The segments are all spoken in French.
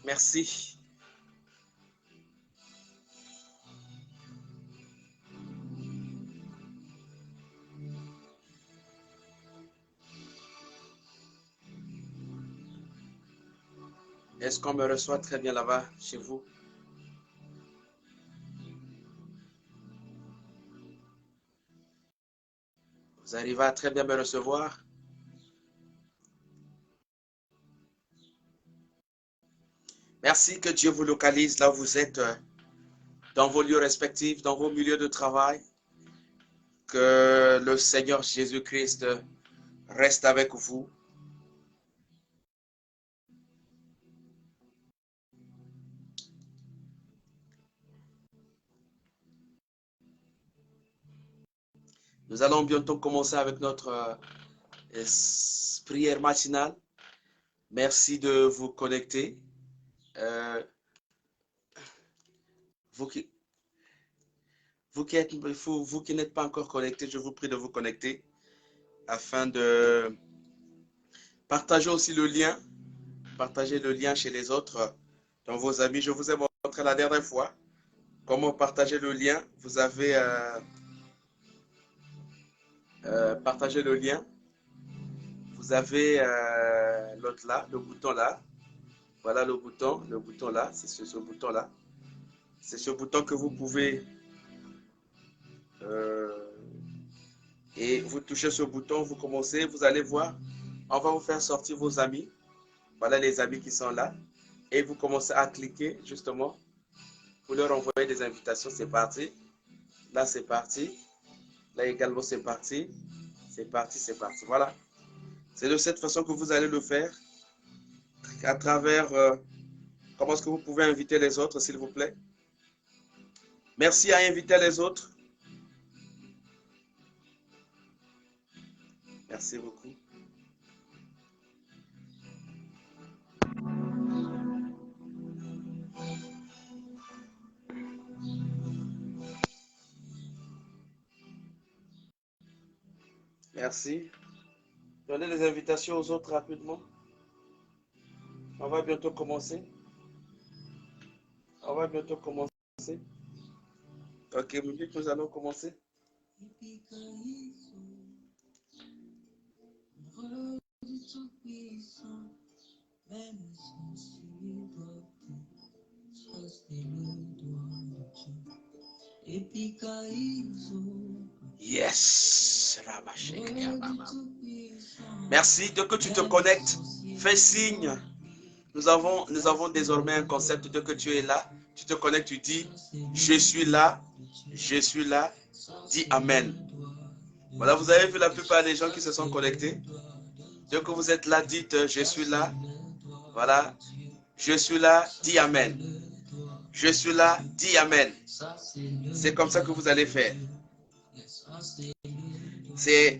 Merci. Est-ce qu'on me reçoit très bien là-bas, chez vous? Vous arrivez à très bien me recevoir? Merci, que Dieu vous localise là où vous êtes, dans vos lieux respectifs, dans vos milieux de travail. Que le Seigneur Jésus-Christ reste avec vous. Nous allons bientôt commencer avec notre prière matinale. Merci de vous connecter. Vous qui n'êtes pas encore connectés, je vous prie de vous connecter afin de partager aussi le lien. Partagez le lien chez les autres, dans vos amis. Je vous ai montré la dernière fois comment partager le lien. Vous avez partagé le lien. Vous avez l'autre là, le bouton là. Voilà le bouton là, c'est ce bouton là. C'est ce bouton que vous pouvez et vous touchez ce bouton, vous commencez, vous allez voir, on va vous faire sortir vos amis. Voilà les amis qui sont là. Et vous commencez à cliquer justement pour leur envoyer des invitations. C'est parti. Là, c'est parti. Là également, c'est parti. C'est parti, c'est parti. Voilà. C'est de cette façon que vous allez le faire. À travers... comment est-ce que vous pouvez inviter les autres, s'il vous plaît? Merci à inviter les autres. Merci beaucoup. Merci. Donnez les invitations aux autres rapidement. On va bientôt commencer. On va bientôt commencer. Ok, vous dites que nous allons commencer. Yes. Merci. Dès que tu te connectes, fais signe. Nous avons désormais un concept. Dès que tu es là, tu te connectes, tu dis je suis là, dis Amen. Voilà, vous avez vu la plupart des gens qui se sont connectés. Dès que vous êtes là, dites je suis là. Voilà, je suis là, dis Amen. Je suis là, dis Amen. C'est comme ça que vous allez faire. C'est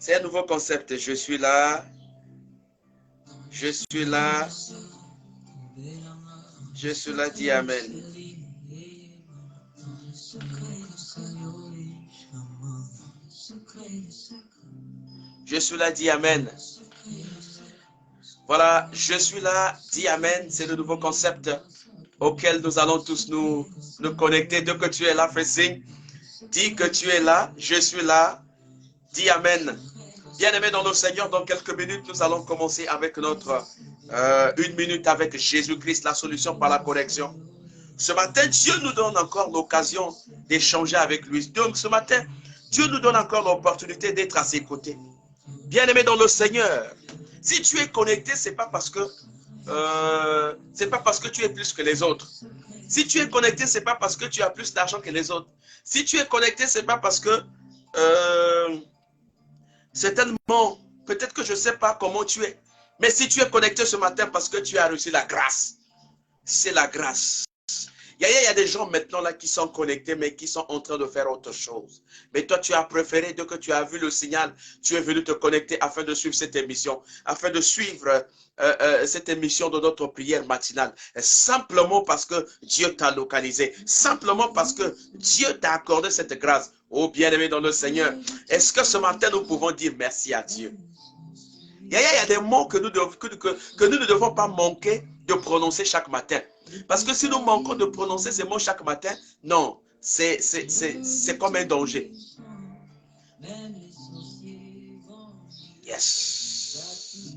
un nouveau concept. Je suis là. Je suis là. Je suis là, dis Amen. Je suis là, dis Amen. Voilà, je suis là, dis Amen. C'est le nouveau concept auquel nous allons tous nous connecter. Dès que tu es là, fais signe. Dis que tu es là, je suis là, dis Amen. Bien-aimés dans le Seigneur, dans quelques minutes, nous allons commencer avec notre 1 minute avec Jésus-Christ, la solution par la correction. Ce matin, Dieu nous donne encore l'occasion d'échanger avec lui. Donc ce matin, Dieu nous donne encore l'opportunité d'être à ses côtés. Bien-aimés dans le Seigneur, si tu es connecté, c'est pas parce que tu es plus que les autres. Si tu es connecté, c'est pas parce que tu as plus d'argent que les autres. Si tu es connecté, c'est pas parce que certainement, peut-être que je ne sais pas comment tu es. Mais si tu es connecté ce matin parce que tu as reçu la grâce, c'est la grâce. Il y a des gens maintenant là qui sont connectés, mais qui sont en train de faire autre chose. Mais toi, tu as préféré, dès que tu as vu le signal, tu es venu te connecter afin de suivre cette émission, afin de suivre cette émission de notre prière matinale. Simplement parce que Dieu t'a localisé. Simplement parce que Dieu t'a accordé cette grâce. Oh bien-aimé dans le Seigneur, est-ce que ce matin, nous pouvons dire merci à Dieu? Il y a des mots que nous ne devons pas manquer de prononcer chaque matin. Parce que si nous manquons de prononcer ces mots chaque matin, non, c'est comme un danger. Yes.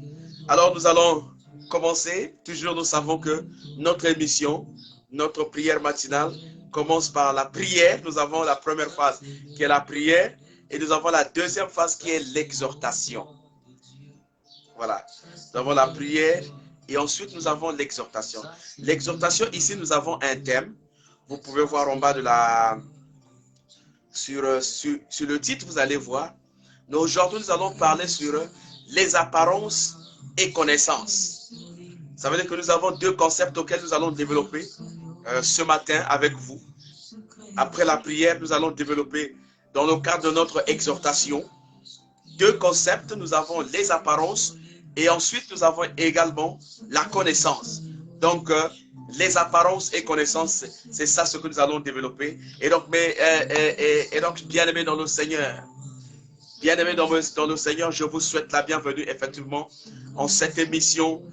Alors nous allons commencer. Toujours nous savons que notre émission, notre prière matinale commence par la prière. Nous avons la première phase qui est la prière et nous avons la deuxième phase qui est l'exhortation. Voilà. Nous avons la prière et ensuite nous avons l'exhortation. L'exhortation, ici nous avons un thème. Vous pouvez voir en bas de la... Sur le titre, vous allez voir. Aujourd'hui, nous allons parler sur les apparences et connaissances. Ça veut dire que nous avons deux concepts auxquels nous allons développer ce matin avec vous. Après la prière, nous allons développer dans le cadre de notre exhortation deux concepts. Nous avons les apparences et ensuite nous avons également la connaissance. Donc, les apparences et connaissances, c'est ça ce que nous allons développer. Et donc, bien-aimés dans le Seigneur, bien-aimés dans le Seigneur, je vous souhaite la bienvenue effectivement en cette émission.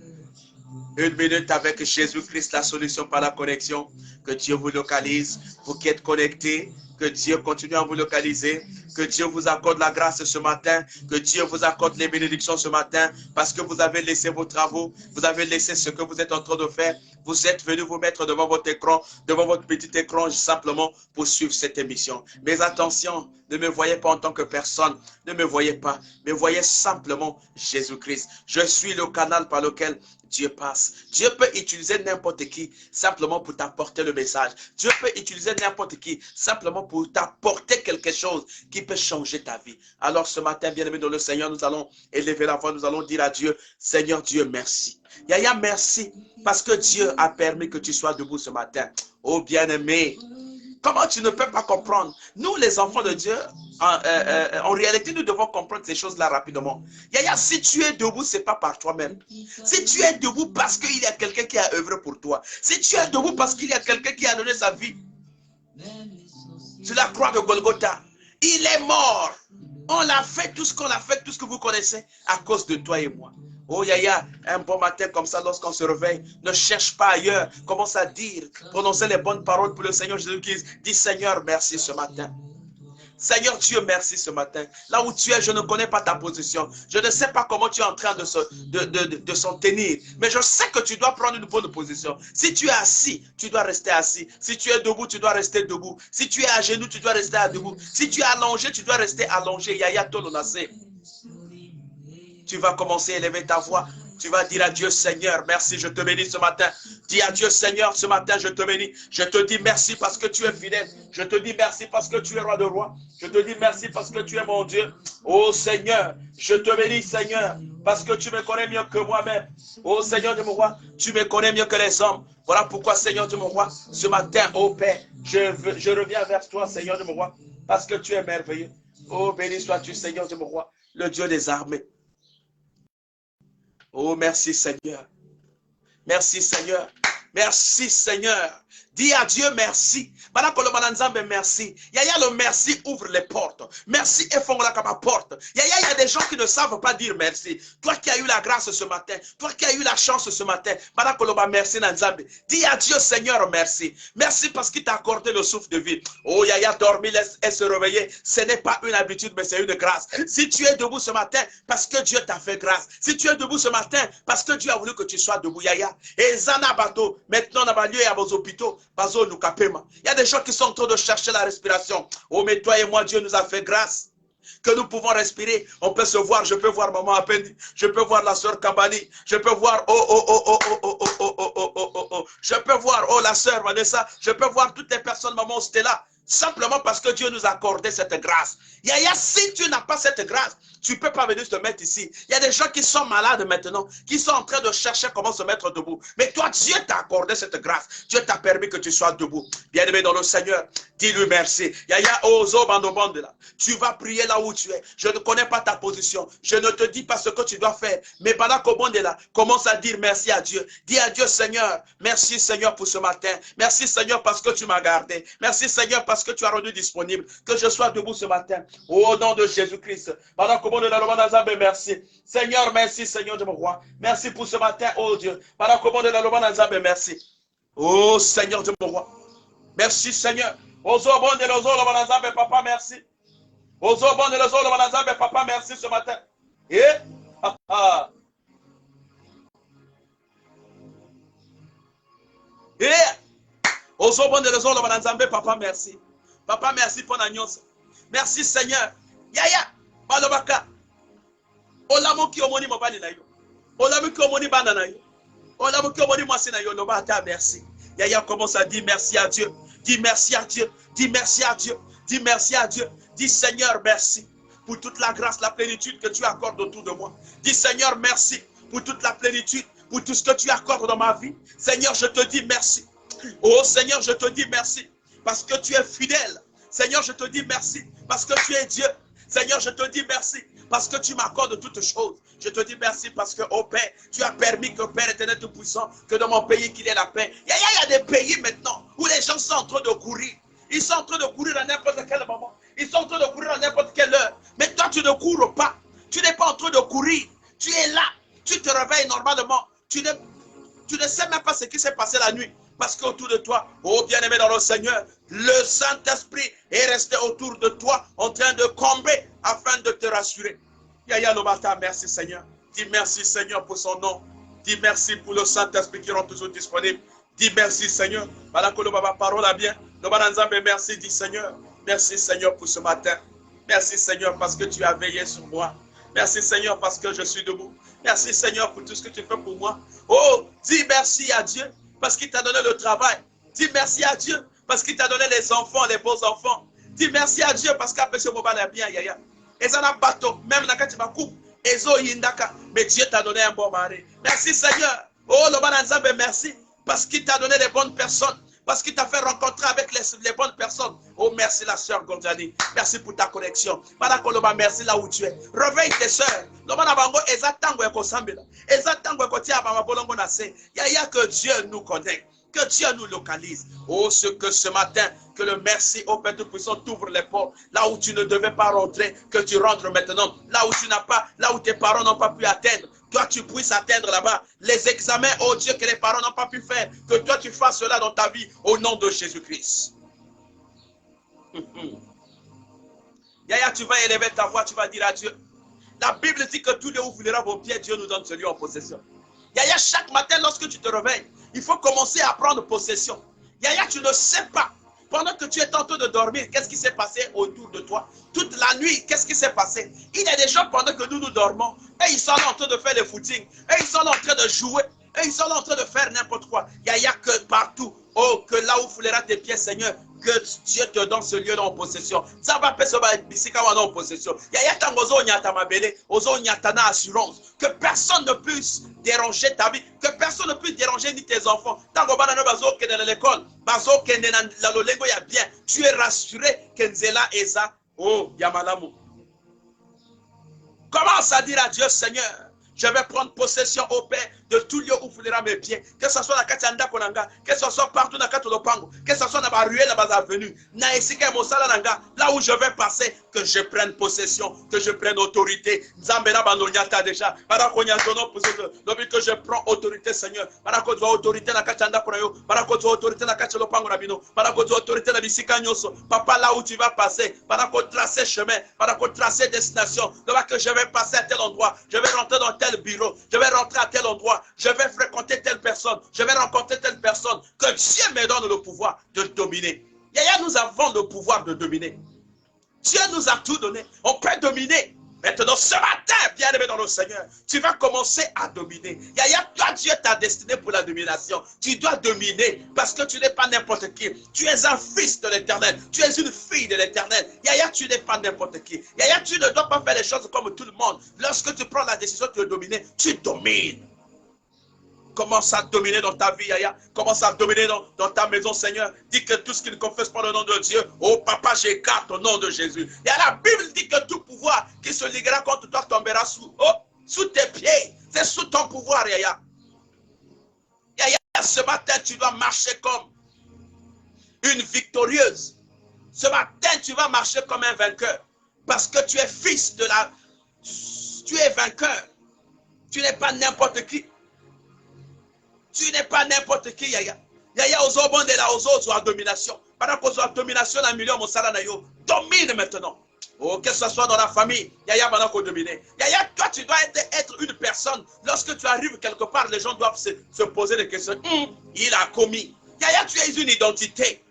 Une minute avec Jésus-Christ, la solution par la connexion. Que Dieu vous localise, vous qui êtes connectés. Que Dieu continue à vous localiser. Que Dieu vous accorde la grâce ce matin. Que Dieu vous accorde les bénédictions ce matin. Parce que vous avez laissé vos travaux. Vous avez laissé ce que vous êtes en train de faire. Vous êtes venu vous mettre devant votre écran, devant votre petit écran, simplement pour suivre cette émission. Mais attention, ne me voyez pas en tant que personne. Ne me voyez pas. Mais voyez simplement Jésus-Christ. Je suis le canal par lequel Dieu passe. Dieu peut utiliser n'importe qui simplement pour t'apporter le message. Dieu peut utiliser n'importe qui simplement pour t'apporter quelque chose qui peut changer ta vie. Alors ce matin, bien-aimé dans le Seigneur, nous allons élever la voix, nous allons dire à Dieu, Seigneur Dieu, merci. Yaya, merci parce que Dieu a permis que tu sois debout ce matin. Oh bien-aimé, comment tu ne peux pas comprendre? Nous, les enfants de Dieu, en réalité, nous devons comprendre ces choses-là rapidement. Yaya, si tu es debout, ce n'est pas par toi-même. Si tu es debout parce qu'il y a quelqu'un qui a œuvré pour toi. Si tu es debout parce qu'il y a quelqu'un qui a donné sa vie sur la croix de Golgotha. Il est mort. On l'a fait, tout ce qu'on a fait, tout ce que vous connaissez, à cause de toi et moi. Oh Yaya, un bon matin comme ça, lorsqu'on se réveille, ne cherche pas ailleurs. Commence à dire, prononcer les bonnes paroles pour le Seigneur Jésus-Christ. Dis Seigneur, merci ce matin. Seigneur Dieu, merci ce matin. Là où tu es, je ne connais pas ta position. Je ne sais pas comment tu es en train de s'en tenir. Mais je sais que tu dois prendre une bonne position. Si tu es assis, tu dois rester assis. Si tu es debout, tu dois rester debout. Si tu es à genoux, tu dois rester à debout. Si tu es allongé, tu dois rester allongé. Yaya Tolonase. Tu vas commencer à élever ta voix. Tu vas dire à Dieu, Seigneur, merci, je te bénis ce matin. Dis à Dieu, Seigneur, ce matin, je te bénis. Je te dis merci parce que tu es fidèle. Je te dis merci parce que tu es roi de rois. Je te dis merci parce que tu es mon Dieu. Oh Seigneur, je te bénis, Seigneur, parce que tu me connais mieux que moi-même. Oh Seigneur de mon roi, tu me connais mieux que les hommes. Voilà pourquoi, Seigneur de mon roi, ce matin, oh Père, je reviens vers toi, Seigneur de mon roi, parce que tu es merveilleux. Oh, béni sois-tu, Seigneur de mon roi, le Dieu des armées. Oh, merci Seigneur. Merci Seigneur. Merci Seigneur. Dis à Dieu merci. Merci. Yaya, le merci ouvre les portes. Merci et fongola comme porte. Yaya, il y a des gens qui ne savent pas dire merci. Toi qui as eu la grâce ce matin, toi qui as eu la chance ce matin, merci Nanzambe. Dis à Dieu Seigneur merci. Merci parce qu'il t'a accordé le souffle de vie. Oh Yaya, dormir et se réveiller, ce n'est pas une habitude mais c'est une grâce. Si tu es debout ce matin, parce que Dieu t'a fait grâce. Si tu es debout ce matin, parce que Dieu a voulu que tu sois debout, Yaya. Et Zana Bato, maintenant dans ma lieu et à vos hôpitaux, il y a des gens qui sont en train de chercher la respiration. Oh, mais toi et moi, Dieu nous a fait grâce que nous pouvons respirer. On peut se voir. Je peux voir maman Apendi. Je peux voir la sœur Kabani. Je peux voir je peux voir la sœur Vanessa. Je peux voir toutes les personnes, maman Stella. Simplement parce que Dieu nous a accordé cette grâce. Yaya, si tu n'as pas cette grâce, tu ne peux pas venir te mettre ici. Il y a des gens qui sont malades maintenant, qui sont en train de chercher comment se mettre debout. Mais toi, Dieu t'a accordé cette grâce. Dieu t'a permis que tu sois debout. Bien-aimé dans le Seigneur, dis-lui merci. Yaya, tu vas prier là où tu es. Je ne connais pas ta position. Je ne te dis pas ce que tu dois faire. Mais pendant que là, commence à dire merci à Dieu. Dis à Dieu, Seigneur, merci Seigneur pour ce matin. Merci Seigneur parce que tu m'as gardé. Merci Seigneur parce que tu as rendu disponible. Que je sois debout ce matin. Au nom de Jésus-Christ. Pendant que Merci. Seigneur, merci, Seigneur de mon roi. Merci pour ce matin, oh Dieu. Merci. Oh Seigneur de mon roi. Merci, Seigneur. Papa, merci. Papa, merci ce matin. Et Papa, merci. Papa, merci pour l'agneau. Merci, Seigneur. Yaya, Malobaka. Olamo ki omoni mobali na yo. Olamo ki omoni bana na yo. Olamo ki omoni mwasi na yo. Lobata, merci. Yaya commence à dire merci à Dieu. Dis merci à Dieu. Dis merci à Dieu. Dis merci à Dieu. Dis Seigneur, merci pour toute la grâce, la plénitude que tu accordes autour de moi. Dis Seigneur, merci pour toute la plénitude, pour tout ce que tu accordes dans ma vie. Seigneur, je te dis merci. Oh Seigneur, je te dis merci parce que tu es fidèle. Seigneur, je te dis merci parce que tu es Dieu. Seigneur, je te dis merci parce que tu m'accordes toutes choses. Je te dis merci parce que, oh Père, tu as permis que Père éternel tout-puissant, que dans mon pays qu'il y ait la paix. Il y a des pays maintenant où les gens sont en train de courir. Ils sont en train de courir à n'importe quel moment. Ils sont en train de courir à n'importe quelle heure. Mais toi, tu ne cours pas. Tu n'es pas en train de courir. Tu es là. Tu te réveilles normalement. Tu ne sais même pas ce qui s'est passé la nuit. Parce qu'autour de toi, oh bien-aimé dans le Seigneur, le Saint-Esprit est resté autour de toi en train de combler afin de te rassurer. Yaya Lobata, merci Seigneur. Dis merci Seigneur pour son nom. Dis merci pour le Saint-Esprit qui rend toujours disponible. Dis merci Seigneur. Parole à bien. Merci, dis Seigneur. Merci Seigneur pour ce matin. Merci Seigneur parce que tu as veillé sur moi. Merci Seigneur parce que je suis debout. Merci Seigneur pour tout ce que tu fais pour moi. Oh, dis merci à Dieu parce qu'il t'a donné le travail. Dis merci à Dieu parce qu'il t'a donné les enfants, les beaux enfants. Dis merci à Dieu parce qu'après ce moment là bien, yaya. Et ça n'a pas bateau, même dans tu vas couper. Mais Dieu t'a donné un bon mari. Merci Seigneur. Oh, le merci parce qu'il t'a donné les bonnes personnes. Parce qu'il t'a fait rencontrer avec les bonnes personnes. Oh, merci la sœur Gondjani. Merci pour ta connexion. Merci là où tu es. Réveille tes sœurs. Que Dieu nous connecte. Que Dieu nous localise. Oh, ce matin, que le merci au Père Tout-Puissant t'ouvre les portes. Là où tu ne devais pas rentrer, que tu rentres maintenant. Là où tu n'as pas, là où tes parents n'ont pas pu atteindre. Toi, tu puisses atteindre là-bas les examens, oh Dieu, que les parents n'ont pas pu faire. Que toi, tu fasses cela dans ta vie au nom de Jésus-Christ. Yaya, tu vas élever ta voix, tu vas dire à Dieu. La Bible dit que tous les où foulera vos pieds, Dieu nous donne ce lieu en possession. Yaya, chaque matin, lorsque tu te réveilles, il faut commencer à prendre possession. Yaya, tu ne sais pas. Pendant que tu es en train de dormir, qu'est-ce qui s'est passé autour de toi? Toute la nuit, qu'est-ce qui s'est passé? Il y a des gens pendant que nous dormons, et ils sont là en train de faire les footings, et ils sont là en train de jouer, et ils sont là en train de faire n'importe quoi. Il y a que partout, oh, que là où foulera tes pieds, Seigneur, que Dieu te donne ce lieu en possession. Ça va passer en possession. Il y a assurance. Que personne ne puisse déranger ta vie. Que personne ne puisse déranger ni tes enfants. L'école, tu es rassuré que Nzela Eza, oh, Yamalamu. Commence à dire à Dieu, Seigneur, je vais prendre possession au Père de tout lieu où foulera mes pieds. Que ce soit la Katianda Konanga, que ce soit partout dans Katolopango, que ce soit dans la ruelle, dans la avenue, là où je vais passer, que je prenne possession, que je prenne autorité. Zambela Banonyata déjà. Que je prends autorité, Seigneur. Parakozo autorité la Katianda Konayo, Parakozo autorité la Katolopango Rabino, Parakozo autorité la Bisika Nyoso. Papa, là où tu vas passer, Parakozo tracer chemin, Parakozo tracer destination. Là que je vais passer à tel endroit, je vais rentrer dans tel bureau, je vais rentrer à tel endroit, je vais fréquenter telle personne, je vais rencontrer telle personne, que Dieu me donne le pouvoir de dominer. Yaya, nous avons le pouvoir de dominer. Dieu nous a tout donné, on peut dominer. Maintenant, ce matin, bien-aimé dans le Seigneur, tu vas commencer à dominer. Yaya, toi, Dieu t'a destiné pour la domination. Tu dois dominer parce que tu n'es pas n'importe qui. Tu es un fils de l'Éternel. Tu es une fille de l'Éternel. Yaya, tu n'es pas n'importe qui. Yaya, tu ne dois pas faire les choses comme tout le monde. Lorsque tu prends la décision de dominer, tu domines. Commence à dominer dans ta vie, Yaya. Commence à dominer dans ta maison, Seigneur. Dis que tout ce qui ne confesse pas le nom de Dieu, oh papa, j'écarte au nom de Jésus. Et la Bible dit que tout pouvoir qui se liguera contre toi tombera sous tes pieds. C'est sous ton pouvoir, Yaya. Yaya, ce matin, tu dois marcher comme une victorieuse. Ce matin, tu vas marcher comme un vainqueur. Parce que tu es fils de la... Tu es vainqueur. Tu n'es pas n'importe qui. Tu n'es pas n'importe qui, Yaya. Yaya, aux autres, aux autres, à domination. Pendant qu'on soit domination, dans le milieu, mon salaire, domine maintenant. Oh, que ce soit dans la famille, Yaya, pendant qu'on domine. Yaya, toi, tu dois être une personne. Lorsque tu arrives quelque part, les gens doivent se poser des questions. Il a commis. Yaya, tu es une identité.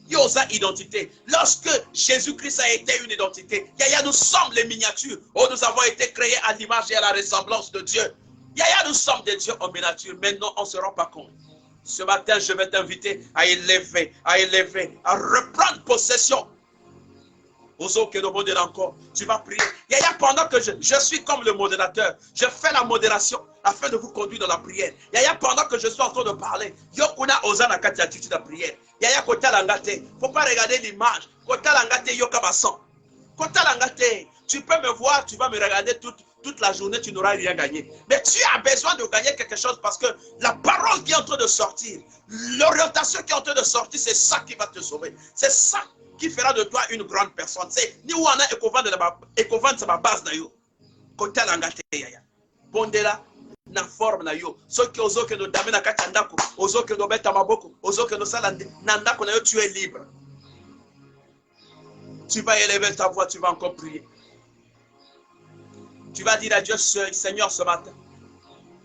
Yosa identité. Lorsque Jésus-Christ a été une identité, Yaya, nous sommes les miniatures. Oh, nous avons été créés à l'image et à la ressemblance de Dieu. Yaya, nous sommes des dieux en miniature. Maintenant, on ne se rend pas compte. Ce matin, je vais t'inviter à élever, à reprendre possession. Aux autres qui nous modèrent encore, tu vas prier. Yaya, pendant que je suis comme le modérateur, je fais la modération afin de vous conduire dans la prière. Yaya, pendant que je suis en train de parler, Yokuna Ozana Kati attitude de prière. Yaya, Kota Langate, il ne faut pas regarder l'image. Kota Langate, Yokabasan. Kota Langate, tu peux me voir, tu vas me regarder toute la journée, tu n'auras rien gagné. Mais tu as besoin de gagner quelque chose parce que la parole qui est en train de sortir, l'orientation qui est en train de sortir, c'est ça qui va te sauver. C'est ça qui fera de toi une grande personne. C'est ni où on a écovant sa base na yo. Côté langate yaya. Bondela na forme na yo. Ceux qui osent que nous damé na kachandako, osent que nous beta maboko, osent que nous salande, nandako na yo, tu es libre. Tu vas élever ta voix, tu vas encore prier. Tu vas dire à Dieu, Seigneur, ce matin,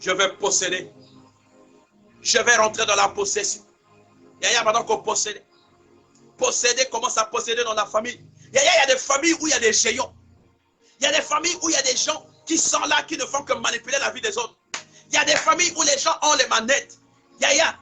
je vais posséder. Je vais rentrer dans la possession. Yaya, maintenant qu'on possède. Posséder, commence à posséder dans la famille. Yaya, il y a des familles où il y a des géants. Il y a des familles où il y a des gens qui sont là, qui ne font que manipuler la vie des autres. Il y a des familles où les gens ont les manettes. Yaya,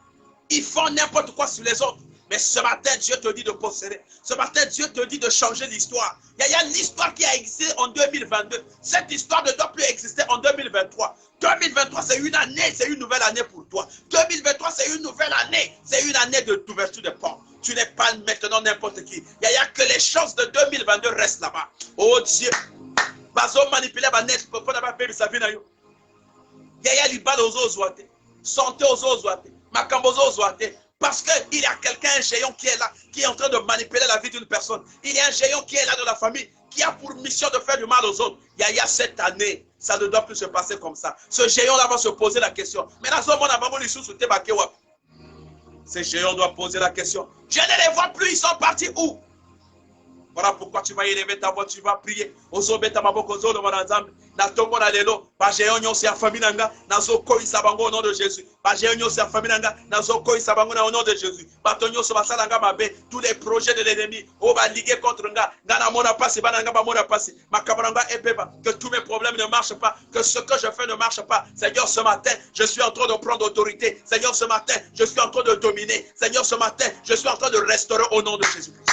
ils font n'importe quoi sur les autres. Mais ce matin, Dieu te dit de posséder. Ce matin, Dieu te dit de changer l'histoire. Yaya, l'histoire qui a existé en 2022, cette histoire ne doit plus exister en 2023. 2023, c'est une année, c'est une nouvelle année pour toi. 2023, c'est une nouvelle année. C'est une année d'ouverture de portes. Tu n'es pas maintenant n'importe qui. Yaya, que les choses de 2022 restent là-bas. Oh Dieu. Bazo manipuler ma net pour pas payer sa vie. Yaya, li bal aux ozoate. Santé aux ozoate. Makambo aux ozoate. Parce qu'il y a quelqu'un, un géant qui est là, qui est en train de manipuler la vie d'une personne. Il y a un géant qui est là dans la famille, qui a pour mission de faire du mal aux autres. Yaya, cette année, ça ne doit plus se passer comme ça. Ce géant-là va se poser la question. Mais là, ces géants doivent poser la question. Je ne les vois plus, ils sont partis où? Voilà pourquoi tu vas élever ta voix, tu vas prier. Natongo na lelo, ba géant nyonso ya famille nanga, nazo koisa bango au nom de Jésus. Ba géant nyonso ya famille nanga, nazo koisa bango au nom de Jésus. Ba tonyo so basala nga mabe, tous les projets de l'ennemi, o ba liguer contre nga, ngana mona passe, ba nanga ba mona passe. Makabranga epeba, que tous mes problèmes ne marchent pas, que ce que je fais ne marche pas. Seigneur, ce matin, je suis en train de prendre autorité. Seigneur, ce matin, je suis en train de dominer. Seigneur, ce matin, je suis en train de restaurer au nom de Jésus-Christ.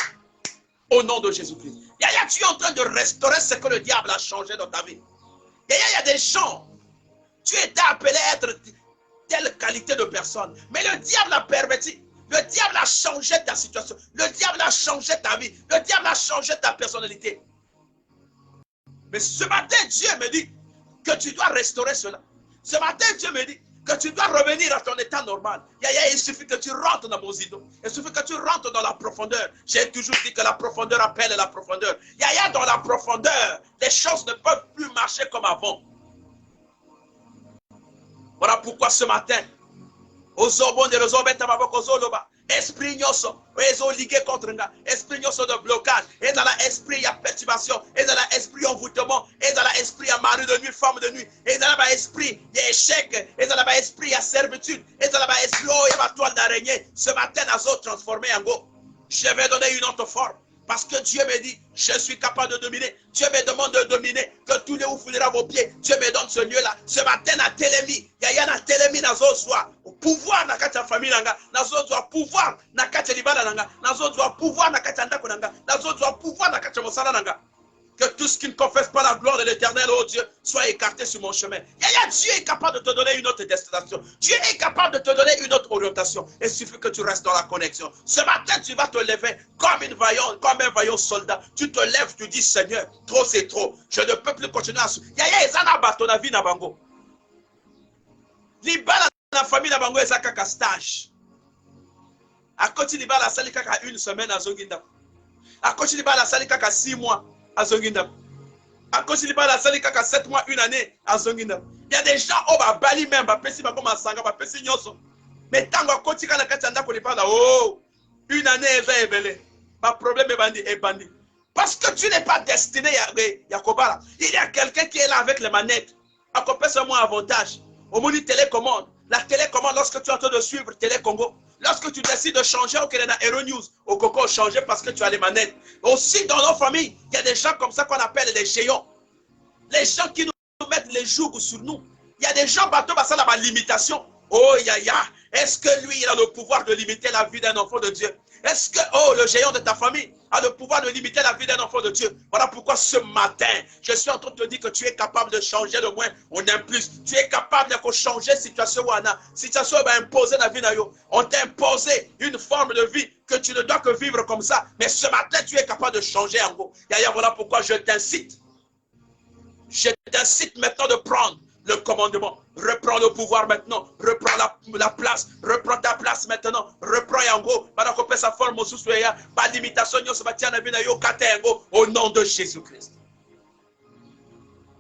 Au nom de Jésus-Christ. Yaya, tu es en train de restaurer ce que le diable a changé dans ta vie. Il y a des gens, tu étais appelé à être telle qualité de personne, mais le diable a perverti, le diable a changé ta situation, le diable a changé ta vie, le diable a changé ta personnalité. Mais ce matin, Dieu me dit que tu dois restaurer cela. Ce matin, Dieu me dit que tu dois revenir à ton état normal. Il suffit que tu rentres dans mon zido. Il suffit que tu rentres dans la profondeur. J'ai toujours dit que la profondeur appelle la profondeur. Yaya, dans la profondeur, les choses ne peuvent plus marcher comme avant. Voilà pourquoi ce matin, esprit nyoso, ligué contre nga, esprit nyoso de blocage, et dans l'esprit il y a perturbation, et dans l'esprit envoûtement, et dans l'esprit il y a mari de nuit, femme de nuit, et dans l'esprit il y a échec, et dans l'esprit il y a servitude, et dans l'esprit il y a toile d'araignée. Ce matin, Nazo transformé en go. Je vais donner une autre forme. Parce que Dieu me dit, je suis capable de dominer. Dieu me demande de dominer, que tous les où foulera vos pieds. Dieu me donne ce lieu-là. Ce matin, na télémi, yaya na télémi nazo soit pouvoir na kati ya famille nanga, nazo soit pouvoir na kati ya libala nanga, nazo soit pouvoir na kati ya ndako nanga, nazo soit pouvoir na kati ya mosala nanga. Que tout ce qui ne confesse pas la gloire de l'Éternel, oh Dieu, soit écarté sur mon chemin. Yaya, Dieu est capable de te donner une autre destination. Dieu est capable de te donner une autre orientation. Il suffit que tu restes dans la connexion. Ce matin, tu vas te lever comme un vaillant soldat. Tu te lèves, tu dis, Seigneur, trop c'est trop. Je ne peux plus continuer à... Yaya, ezana bato na vie na bango. Libala na famille na bango ezaka ka stage. A côté libala sali kaka une semaine à Zonginda. A côté libala sali kaka 6 mois. À À cause de la salle, 7 mois, 1 année, à Zongina. Il y a des gens, oh, bah, Bali même, bah, Pessi, bah, comme à Sanga, bah, Pessi, Nyoso. Mais tant qu'on continue à la Kachanda, qu'on est pas là, oh, 1 année, est belé. Pas problème, est bandit. Parce que tu n'es pas destiné, Yakoba. Il y a quelqu'un qui est là avec les manettes. À côté, c'est moins avantage. Au monde télécommande. La télécommande, lorsque tu es en train de suivre Télé Congo, lorsque tu décides de changer au Canada Hero News, au Coco, changer parce que tu as les manettes. Aussi, dans nos familles, il y a des gens comme ça qu'on appelle des géants. Les gens qui nous mettent les jougs sur nous. Il y a des gens, bateau, ça a ma limitation. Oh, est-ce que lui, il a le pouvoir de limiter la vie d'un enfant de Dieu? Est-ce que, oh, le géant de ta famille a le pouvoir de limiter la vie d'un enfant de Dieu? Voilà pourquoi ce matin, je suis en train de te dire que tu es capable de changer le moins, on aime plus. Tu es capable de changer la situation où on a. Situation va imposer la vie. On t'a imposé une forme de vie que tu ne dois que vivre comme ça. Mais ce matin, tu es capable de changer en gros. Voilà pourquoi je t'incite. Je t'incite maintenant de prendre le commandement. Reprends le pouvoir maintenant. Reprends la place. Reprends ta place maintenant. Reprends Yango. Sa forme au nom de Jésus-Christ.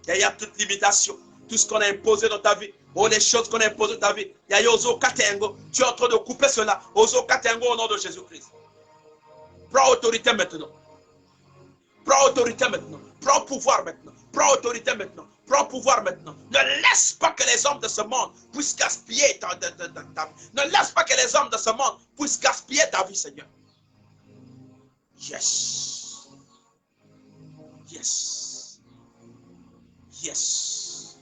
Il y a toute limitation. Tout ce qu'on a imposé dans ta vie. Oh, les choses qu'on a imposées dans ta vie. Il y a Ozo Katengo. Tu es en train de couper cela. Ozo Katengo au nom de Jésus-Christ. Prends autorité maintenant. Prends autorité maintenant. Prends pouvoir maintenant. Prends autorité maintenant. Prends pouvoir maintenant. Ne laisse pas que les hommes de ce monde puissent gaspiller ta vie. Ne laisse pas que les hommes de ce monde puissent gaspiller ta vie, Seigneur. Yes. Yes. Yes.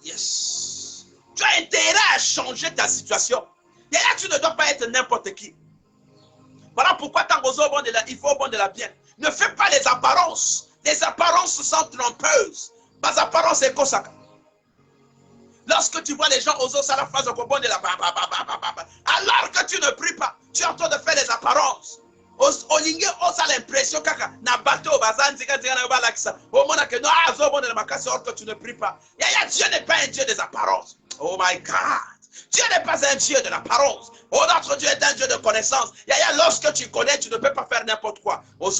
Yes. Tu as intérêt à changer ta situation. Et là, tu ne dois pas être n'importe qui. Voilà pourquoi tant aux bon de la, il faut au bon de la bien. Ne fais pas les apparences. Les apparences sont trompeuses. Les apparences c'est comme ça. Lorsque tu vois les gens aux autres, ça la phase au bon de la alors que tu ne pries pas, tu es en train de faire les apparences. Au lingue, on a l'impression que na bateau, bazan, zika, zika, na balaksa. Au moment que non, azo bon de la makasi, or que tu ne pries pas. Dieu n'est pas un Dieu des apparences. Oh my God. Dieu n'est pas un Dieu de l'apparence. Oh, notre Dieu est un Dieu de connaissance. Lorsque tu connais, tu ne peux pas faire n'importe quoi. Oh,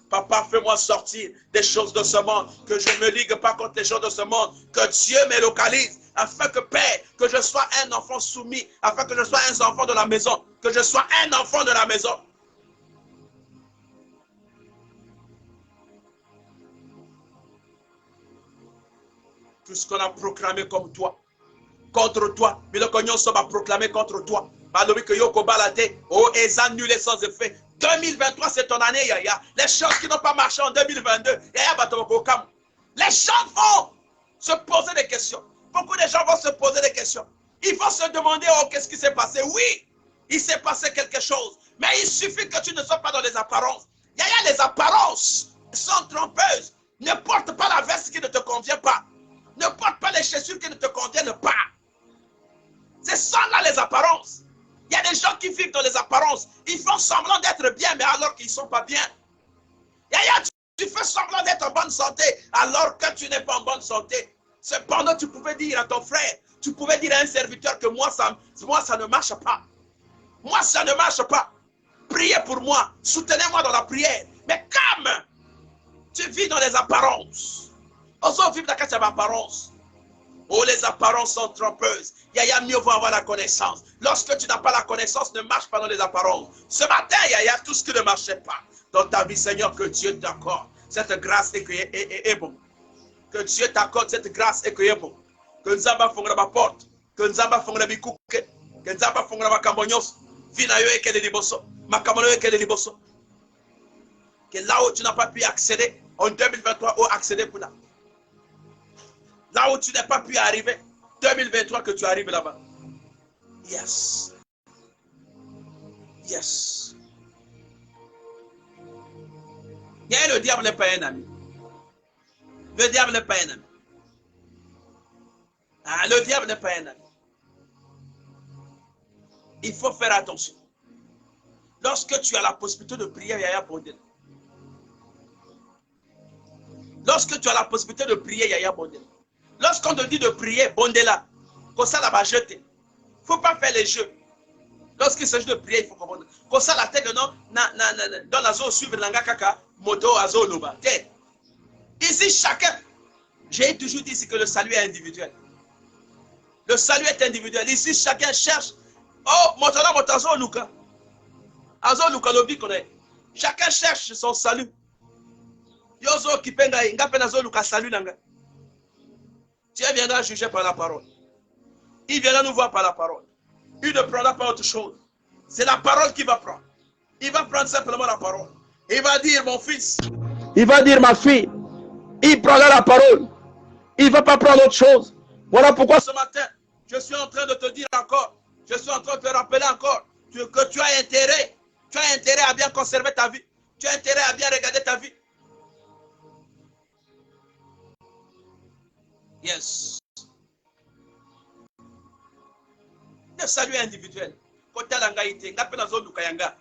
Papa, fais-moi sortir des choses de ce monde, que je ne me ligue pas contre les choses de ce monde, que Dieu me localise, afin que, Père, que je sois un enfant soumis, afin que je sois un enfant de la maison, que je sois un enfant de la maison. Tout ce qu'on a proclamé comme toi, contre toi, mais le cognon va proclamer contre toi. Oh, et annulé sans effet. 2023, c'est ton année, Yaya. Les choses qui n'ont pas marché en 2022, les gens vont se poser des questions. Beaucoup de gens vont se poser des questions. Ils vont se demander, oh, qu'est-ce qui s'est passé? Oui, il s'est passé quelque chose. Mais il suffit que tu ne sois pas dans les apparences. Yaya, les apparences sont trompeuses. Ne porte pas la veste qui ne te convient pas. Ne porte pas les chaussures qui ne te conviennent pas. C'est ça là les apparences. Il y a des gens qui vivent dans les apparences. Ils font semblant d'être bien, mais alors qu'ils ne sont pas bien. Tu fais semblant d'être en bonne santé, alors que tu n'es pas en bonne santé. Cependant, tu pouvais dire à ton frère, tu pouvais dire à un serviteur que moi, ça ne marche pas. Moi, ça ne marche pas. Priez pour moi. Soutenez-moi dans la prière. Mais comme tu vis dans les apparences, osons vivre dans les apparences. Oh, les apparences sont trompeuses. Yaya, mieux vaut avoir la connaissance. Lorsque tu n'as pas la connaissance, ne marche pas dans les apparences. Ce matin, Yaya, tout ce qui ne marchait pas dans ta vie, Seigneur, que Dieu t'accorde cette grâce et que est bon. Que Dieu t'accorde cette grâce et que est bon. Que Nzamba fongra ma porte. Que Nzamba fongra mi kuke. Que Nzamba fongra ma kambonyos. Vina yo eke de liboso. Ma kamono eke de liboso. Que là où tu n'as pas pu accéder, en 2023, où accéder pour là. Là où tu n'as pas pu arriver, 2023 que tu arrives là-bas. Yes. Yes. Le diable n'est pas un ami. Le diable n'est pas un ami. Ah, le diable n'est pas un ami. Il faut faire attention. Lorsque tu as la possibilité de prier, Yaya Bondel. Lorsque tu as la possibilité de prier, Yaya Bondel. Lorsqu'on te dit de prier, Bondela, comme ça là-bas jeter. Il ne faut pas faire les jeux. Lorsqu'il s'agit de prier, il faut comprendre. Comme ça la tête de non, dans la zone suivre l'anga kaka, moto azo loba. Ici, chacun, j'ai toujours dit ici que le salut est individuel. Le salut est individuel. Ici, chacun cherche. Oh, maintenant, motazo luka. Azo luka lobi kone. Chacun cherche son salut. Yozo kipenga ngape nazo luka salut nanga. Dieu viendra juger par la parole. Il viendra nous voir par la parole. Il ne prendra pas autre chose. C'est la parole qu'il va prendre. Il va prendre simplement la parole. Il va dire, mon fils. Il va dire, ma fille. Il prendra la parole. Il ne va pas prendre autre chose. Voilà pourquoi ce matin, je suis en train de te dire encore. Je suis en train de te rappeler encore que tu as intérêt. Tu as intérêt à bien conserver ta vie. Tu as intérêt à bien regarder ta vie. Yes. Le salut individuel. Côté langa ite, ngape na zo luka yanga.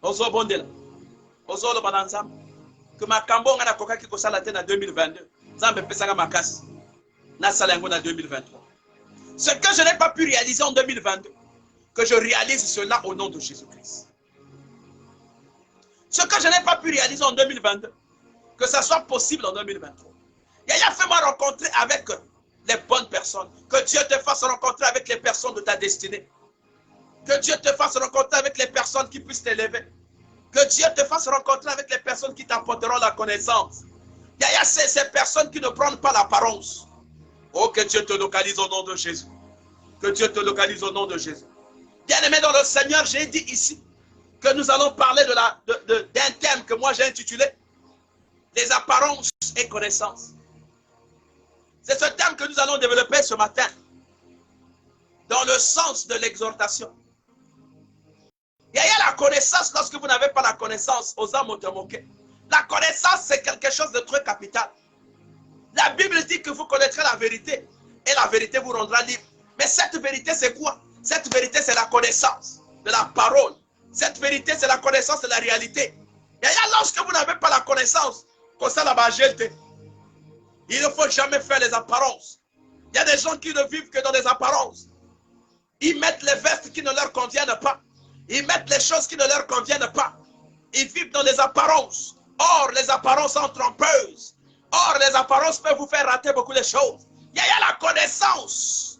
Ozo bondela. Ozo lo bananzam. Que ma kambo ngana koka ki kosala te na 2022. Zambe pesanga makasi. Na sala yango na 2023. Ce que je n'ai pas pu réaliser en 2022, que je réalise cela au nom de Jésus-Christ. Ce que je n'ai pas pu réaliser en 2022, que ça soit possible en 2023. Yaya, fais-moi rencontrer avec les bonnes personnes. Que Dieu te fasse rencontrer avec les personnes de ta destinée. Que Dieu te fasse rencontrer avec les personnes qui puissent t'élever. Que Dieu te fasse rencontrer avec les personnes qui t'apporteront la connaissance. Yaya, c'est ces personnes qui ne prennent pas l'apparence. Oh, que Dieu te localise au nom de Jésus. Que Dieu te localise au nom de Jésus. Bien-aimé dans le Seigneur, j'ai dit ici que nous allons parler d'un thème que moi j'ai intitulé les apparences et connaissances. C'est ce thème que nous allons développer ce matin dans le sens de l'exhortation. Il y a la connaissance lorsque vous n'avez pas la connaissance aux âmes de moquer. La connaissance, c'est quelque chose de très capital. La Bible dit que vous connaîtrez la vérité et la vérité vous rendra libre. Mais cette vérité, c'est quoi? Cette vérité, c'est la connaissance de la parole. Cette vérité, c'est la connaissance de la réalité. Et lorsque vous n'avez pas la connaissance, comme ça, la bagette, il ne faut jamais faire les apparences. Il y a des gens qui ne vivent que dans les apparences. Ils mettent les vestes qui ne leur conviennent pas. Ils mettent les choses qui ne leur conviennent pas. Ils vivent dans les apparences. Or, les apparences sont trompeuses. Or, les apparences peuvent vous faire rater beaucoup de choses. Il y a la connaissance.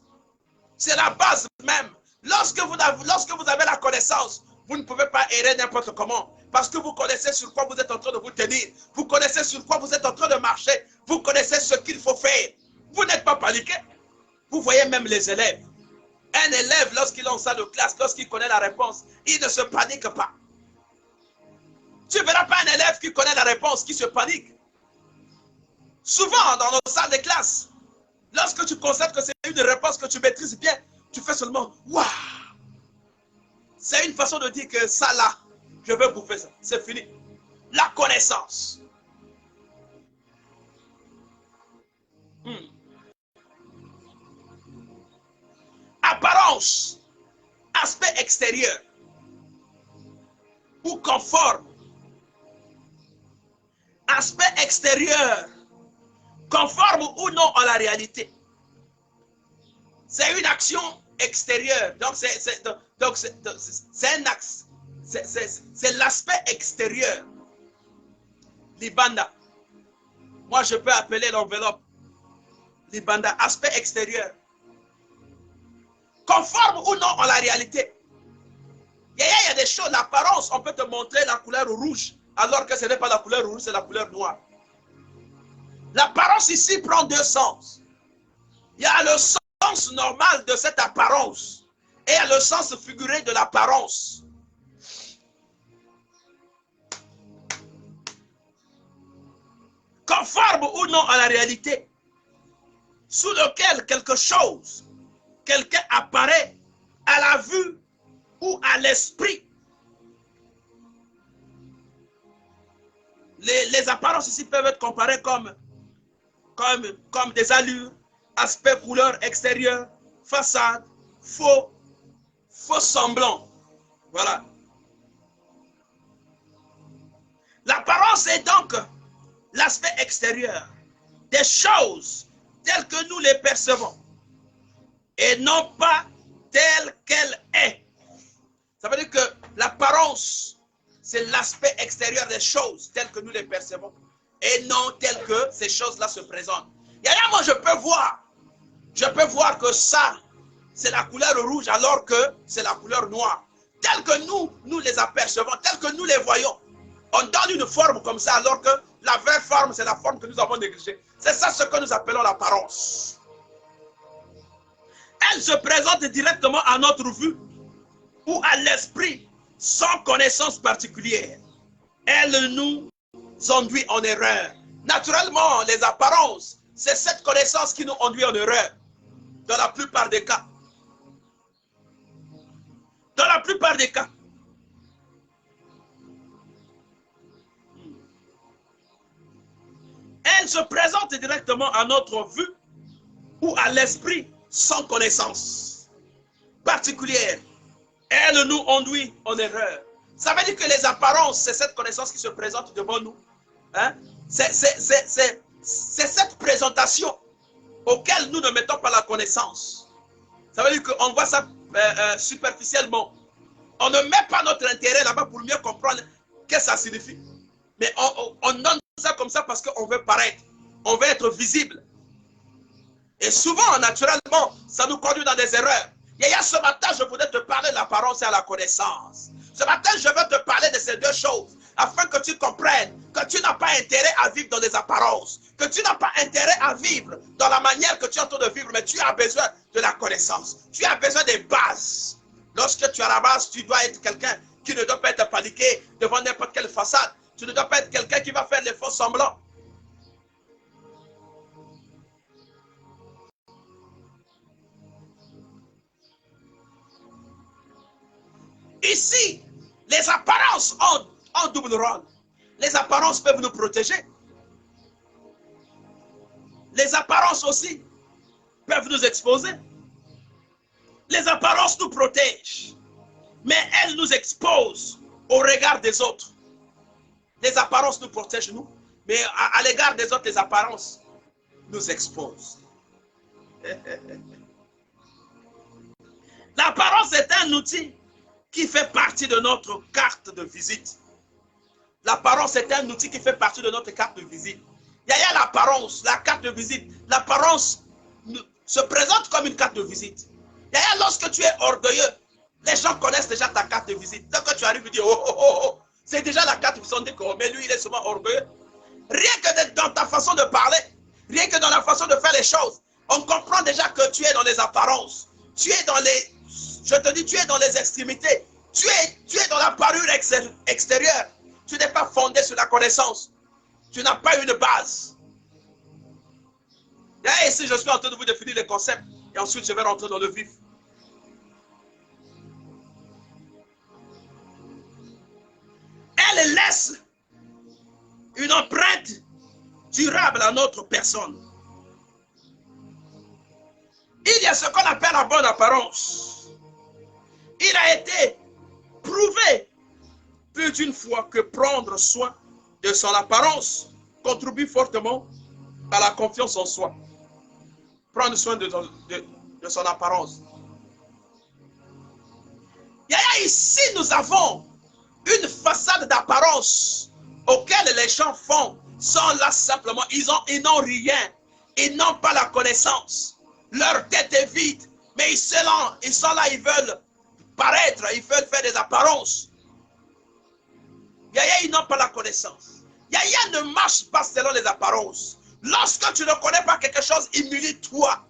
C'est la base même. Lorsque vous avez la connaissance, vous ne pouvez pas errer n'importe comment. Parce que vous connaissez sur quoi vous êtes en train de vous tenir. Vous connaissez sur quoi vous êtes en train de marcher. Vous connaissez ce qu'il faut faire. Vous n'êtes pas paniqué. Vous voyez même les élèves. Un élève, lorsqu'il est en salle de classe, lorsqu'il connaît la réponse, il ne se panique pas. Tu ne verras pas un élève qui connaît la réponse, qui se panique. Souvent, dans nos salles de classe, lorsque tu constates que c'est une réponse que tu maîtrises bien, tu fais seulement « Waouh !» C'est une façon de dire que ça là, je veux bouffer ça. C'est fini. La connaissance. Apparence, aspect extérieur ou conforme. Aspect extérieur, conforme ou non à la réalité. C'est une action extérieure. Donc, c'est un axe. C'est l'aspect extérieur. Libanda. Moi, je peux appeler l'enveloppe Libanda, aspect extérieur. Conforme ou non à la réalité. Il y a des choses, l'apparence, on peut te montrer la couleur rouge, alors que ce n'est pas la couleur rouge, c'est la couleur noire. L'apparence ici prend deux sens. Il y a le sens normal de cette apparence et il y a le sens figuré de l'apparence. Conforme ou non à la réalité, sous lequel quelque chose, quelqu'un apparaît à la vue ou à l'esprit. Les apparences ici peuvent être comparées comme des allures, aspect, couleur extérieure, façade, faux semblant. Voilà. L'apparence est donc l'aspect extérieur des choses telles que nous les percevons et non pas telle qu'elle est. Ça veut dire que l'apparence, c'est l'aspect extérieur des choses telles que nous les percevons et non telles que ces choses-là se présentent. Yaya, moi je peux voir que ça, c'est la couleur rouge alors que c'est la couleur noire. Telles que nous les apercevons, telles que nous les voyons. On donne une forme comme ça alors que la vraie forme, c'est la forme que nous avons négligée. C'est ça ce que nous appelons l'apparence. Elle se présente directement à notre vue ou à l'esprit sans connaissance particulière. Elle nous conduit en erreur. Naturellement, les apparences, c'est cette connaissance qui nous conduit en erreur. Dans la plupart des cas. Dans la plupart des cas. Elle se présente directement à notre vue ou à l'esprit sans connaissance particulière. Elle nous conduit en erreur. Ça veut dire que les apparences, c'est cette connaissance qui se présente devant nous. Hein? C'est cette présentation auquel nous ne mettons pas la connaissance. Ça veut dire qu'on voit ça superficiellement. On ne met pas notre intérêt là-bas pour mieux comprendre ce que ça signifie. Mais on donne ça comme ça parce qu'on veut paraître. On veut être visible. Et souvent, naturellement, ça nous conduit dans des erreurs. Yaya, ce matin, je voudrais te parler de l'apparence et de la connaissance. Ce matin, je veux te parler de ces deux choses afin que tu comprennes que tu n'as pas intérêt à vivre dans des apparences, que tu n'as pas intérêt à vivre dans la manière que tu es en train de vivre, mais tu as besoin de la connaissance. Tu as besoin des bases. Lorsque tu as la base, tu dois être quelqu'un qui ne doit pas être paniqué devant n'importe quelle façade. Tu ne dois pas être quelqu'un qui va faire des faux semblants. Ici, les apparences ont double rôle. Les apparences peuvent nous protéger. Les apparences aussi peuvent nous exposer. Les apparences nous protègent, mais elles nous exposent au regard des autres. Les apparences nous protègent, nous, mais à l'égard des autres, les apparences nous exposent. L'apparence est un outil qui fait partie de notre carte de visite. L'apparence est un outil qui fait partie de notre carte de visite. Il y a l'apparence, la carte de visite. L'apparence se présente comme une carte de visite. Il y a lorsque tu es orgueilleux, les gens connaissent déjà ta carte de visite. Donc quand tu arrives, tu dis, oh, c'est déjà la carte de visite, mais lui, il est souvent orgueilleux. Rien que dans ta façon de parler, rien que dans la façon de faire les choses, on comprend déjà que tu es dans les apparences. Tu es dans les, je te dis, tu es dans les extrémités. Tu es dans la parure extérieure. Tu n'es pas fondé sur la connaissance. Tu n'as pas une base. Et ici, je suis en train de vous définir les concepts. Et ensuite, je vais rentrer dans le vif. Elle laisse une empreinte durable à notre personne. Il y a ce qu'on appelle la bonne apparence. Il a été prouvé plus d'une fois que prendre soin de son apparence contribue fortement à la confiance en soi. Prendre soin de son apparence. Ici, nous avons une façade d'apparence auquel les gens font sont là simplement. Ils n'ont rien. Ils n'ont pas la connaissance. Leur tête est vide. Mais ils sont là, ils veulent paraître. Ils veulent faire des apparences. Ils n'ont pas la connaissance. Ne marche pas selon les apparences. Lorsque tu ne connais pas quelque chose, humilie-toi.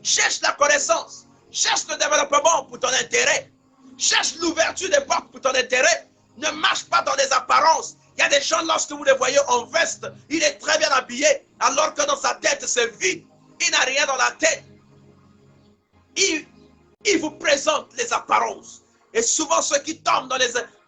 Cherche la connaissance. Cherche le développement pour ton intérêt. Cherche l'ouverture des portes pour ton intérêt. Ne marche pas dans les apparences. Il y a des gens, lorsque vous les voyez en veste, il est très bien habillé, alors que dans sa tête, c'est vide. Il n'a rien dans la tête. Il vous présente les apparences. Et souvent, ceux qui tombent dans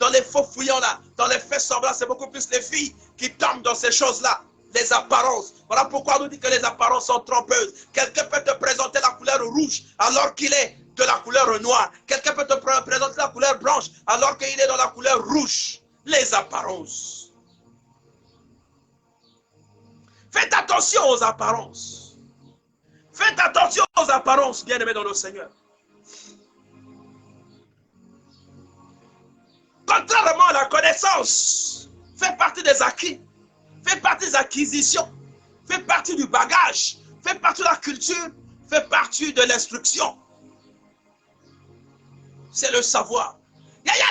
les faux fouillants là, dans les faits semblants, c'est beaucoup plus les filles qui tombent dans ces choses-là. Les apparences. Voilà pourquoi on nous dit que les apparences sont trompeuses. Quelqu'un peut te présenter la couleur rouge alors qu'il est de la couleur noire. Quelqu'un peut te présenter la couleur blanche alors qu'il est dans la couleur rouge. Les apparences. Faites attention aux apparences. Faites attention aux apparences, bien-aimés dans le Seigneur. Contrairement à la connaissance, fait partie des acquis, fait partie des acquisitions, fait partie du bagage, fait partie de la culture, fait partie de l'instruction. C'est le savoir.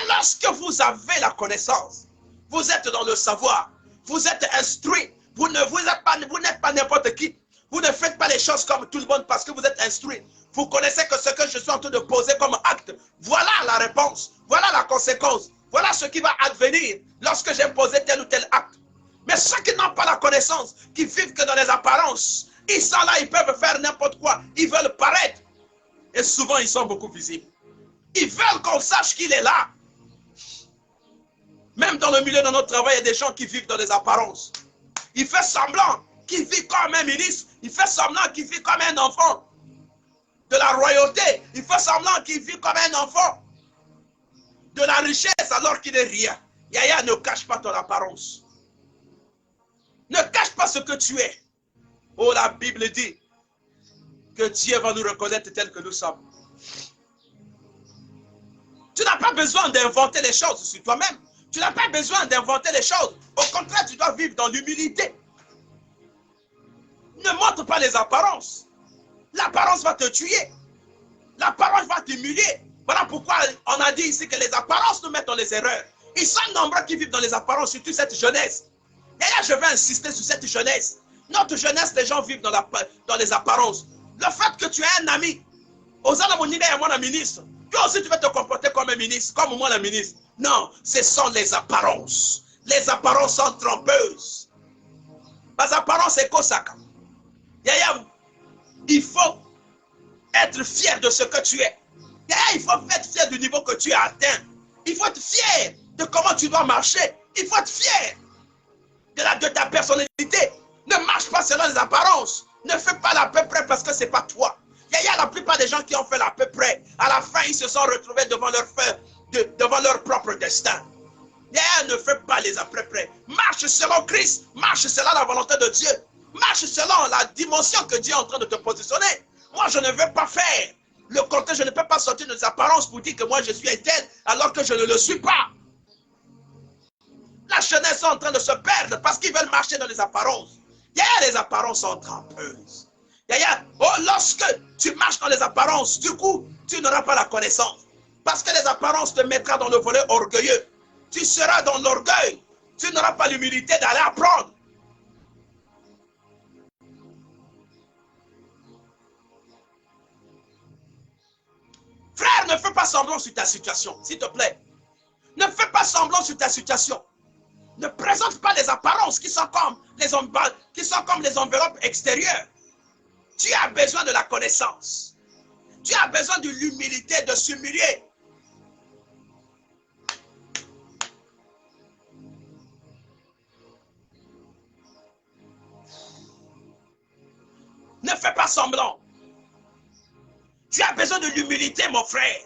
Lorsque vous avez la connaissance, vous êtes dans le savoir, vous êtes instruit, vous n'êtes pas n'importe qui. Vous ne faites pas les choses comme tout le monde parce que vous êtes instruit. Vous connaissez que ce que je suis en train de poser comme acte, voilà la réponse, voilà la conséquence, voilà ce qui va advenir lorsque j'ai posé tel ou tel acte. Mais ceux qui n'ont pas la connaissance, qui vivent que dans les apparences, ils sont là, ils peuvent faire n'importe quoi, ils veulent paraître. Et souvent, ils sont beaucoup visibles. Ils veulent qu'on sache qu'il est là. Même dans le milieu de notre travail, il y a des gens qui vivent dans les apparences. Il fait semblant qu'il vit comme un ministre. Il fait semblant qu'il vit comme un enfant de la royauté. Il fait semblant qu'il vit comme un enfant de la richesse alors qu'il n'est rien. Yaya, ne cache pas ton apparence. Ne cache pas ce que tu es. Oh, la Bible dit que Dieu va nous reconnaître tel que nous sommes. Tu n'as pas besoin d'inventer les choses sur toi-même. Tu n'as pas besoin d'inventer les choses. Au contraire, tu dois vivre dans l'humilité. Ne montre pas les apparences. L'apparence va te tuer. L'apparence va t'humilier. Voilà pourquoi on a dit ici que les apparences nous mettent dans les erreurs. Ils sont nombreux qui vivent dans les apparences, surtout cette jeunesse. Et là, je vais insister sur cette jeunesse. Notre jeunesse, les gens vivent dans les apparences. Le fait que tu es un ami, un ministre, toi aussi tu vas te comporter comme un ministre, comme moi le ministre. Non, ce sont les apparences. Les apparences sont trompeuses. Les apparences, c'est quoi ça? Il faut être fier de ce que tu es. Il faut être fier du niveau que tu as atteint. Il faut être fier de comment tu dois marcher. Il faut être fier de ta personnalité. Ne marche pas selon les apparences. Ne fais pas l'à peu près parce que ce n'est pas toi. La plupart des gens qui ont fait l'à peu près, à la fin, ils se sont retrouvés devant leur propre destin. Ne fais pas les à peu près. Marche selon Christ. Marche selon la volonté de Dieu. Marche selon la dimension que Dieu est en train de te positionner. Moi, je ne veux pas faire le contraire. Je ne peux pas sortir de des apparences pour dire que moi, je suis un tel alors que je ne le suis pas. La jeunesse est en train de se perdre parce qu'ils veulent marcher dans les apparences. Les apparences sont trompeuses. Lorsque tu marches dans les apparences, du coup, tu n'auras pas la connaissance. Parce que les apparences te mettront dans le volet orgueilleux. Tu seras dans l'orgueil. Tu n'auras pas l'humilité d'aller apprendre. Frère, ne fais pas semblant sur ta situation, s'il te plaît. Ne fais pas semblant sur ta situation. Ne présente pas les apparences qui sont comme les enveloppes extérieures. Tu as besoin de la connaissance. Tu as besoin de l'humilité, de s'humilier. Ne fais pas semblant. Tu as besoin de l'humilité, mon frère.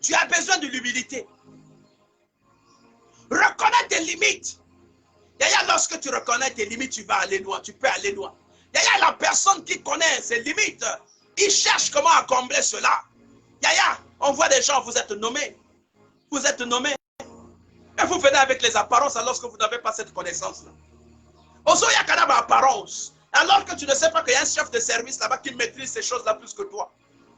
Tu as besoin de l'humilité. Reconnais tes limites. Lorsque tu reconnais tes limites, tu vas aller loin. Tu peux aller loin. La personne qui connaît ses limites, il cherche comment à combler cela. On voit des gens, vous êtes nommés. Vous êtes nommés. Et vous venez avec les apparences alors que vous n'avez pas cette connaissance-là. Ozo Yakanaba apparence. Alors que tu ne sais pas qu'il y a un chef de service là-bas qui maîtrise ces choses-là plus que toi.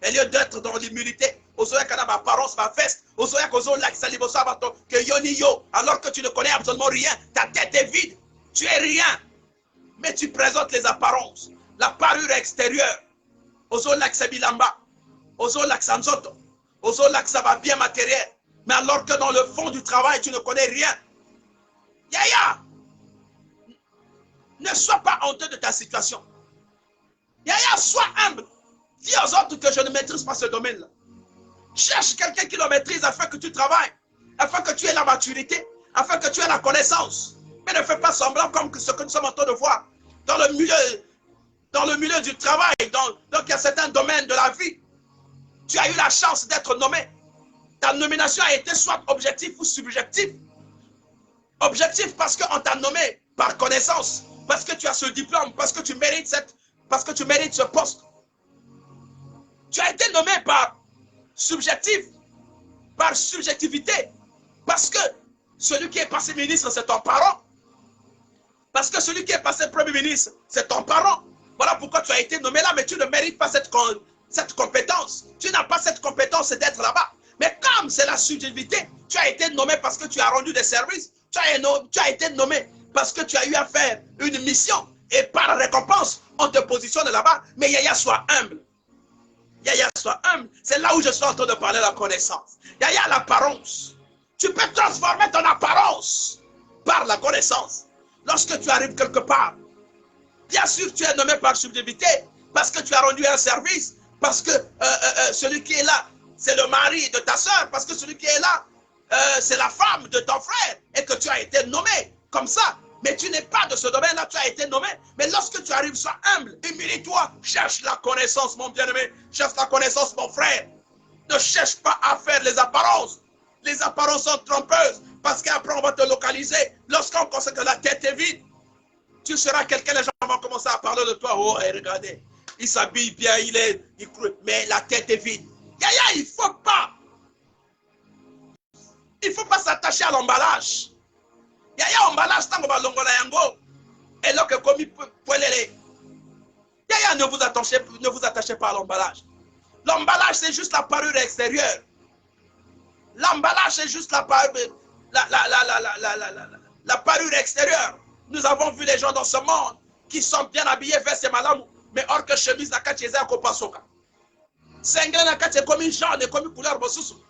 Au lieu d'être dans l'humilité, Ozo Yakanaba apparence, ma veste, Ozo Yakozo Lak Saliboso Abato, que Yoni Yo, alors que tu ne connais absolument rien, ta tête est vide, tu es rien. Mais tu présentes les apparences, la parure extérieure. Ozo Lak Sabilamba, Ozo Lak Sanzoto, Ozo Lak Saba bien matériel. Mais alors que dans le fond du travail, tu ne connais rien. Ne sois pas honteux de ta situation. Sois humble. Dis aux autres que je ne maîtrise pas ce domaine-là. Cherche quelqu'un qui le maîtrise afin que tu travailles, afin que tu aies la maturité, afin que tu aies la connaissance. Mais ne fais pas semblant comme ce que nous sommes en train de voir. Dans le milieu du travail, donc il y a certains domaines de la vie. Tu as eu la chance d'être nommé. Ta nomination a été soit objective ou subjective. Objectif parce qu'on t'a nommé par connaissance, parce que tu as ce diplôme, parce que tu mérites ce poste. Tu as été nommé par subjectif, par subjectivité. Parce que celui qui est passé ministre, c'est ton parent. Parce que celui qui est passé premier ministre, c'est ton parent. Voilà pourquoi tu as été nommé là, mais tu ne mérites pas cette compétence. Tu n'as pas cette compétence d'être là-bas. Mais comme c'est la subjectivité, tu as été nommé parce que tu as rendu des services. Tu as été nommé parce que tu as eu à faire une mission. Et par récompense, on te positionne là-bas. Mais Yaya, sois humble. Yaya, sois humble. C'est là où je suis en train de parler de la connaissance. Yaya, l'apparence. Tu peux transformer ton apparence par la connaissance. Lorsque tu arrives quelque part, bien sûr, tu es nommé par subjectivité parce que tu as rendu un service, parce que celui qui est là, c'est le mari de ta soeur, parce que celui qui est là, c'est la femme de ton frère, et que tu as été nommé comme ça. Mais tu n'es pas de ce domaine-là, tu as été nommé. Mais lorsque tu arrives, sois humble, humilie-toi, cherche la connaissance, mon bien-aimé, cherche la connaissance, mon frère. Ne cherche pas à faire les apparences. Les apparences sont trompeuses, parce qu'après on va te localiser. Lorsqu'on constate que la tête est vide, tu seras quelqu'un, les gens vont commencer à parler de toi. Oh, regardez, il s'habille bien, il croit, mais la tête est vide. Yaya, il ne faut pas s'attacher à l'emballage. Yaya, emballage, tant qu'on va longola yango. Et là, comme il peut les. Yaya, ne vous attachez pas à l'emballage. L'emballage, c'est juste la parure extérieure. L'emballage, c'est juste la parure, la parure extérieure. Nous avons vu les gens dans ce monde qui sont bien habillés, veste et malamou, mais or que chemise n'a qu'à tirer à copasoka. Sengle n'a qu'à tirer comme une jaune et comme une couleur bossoussou.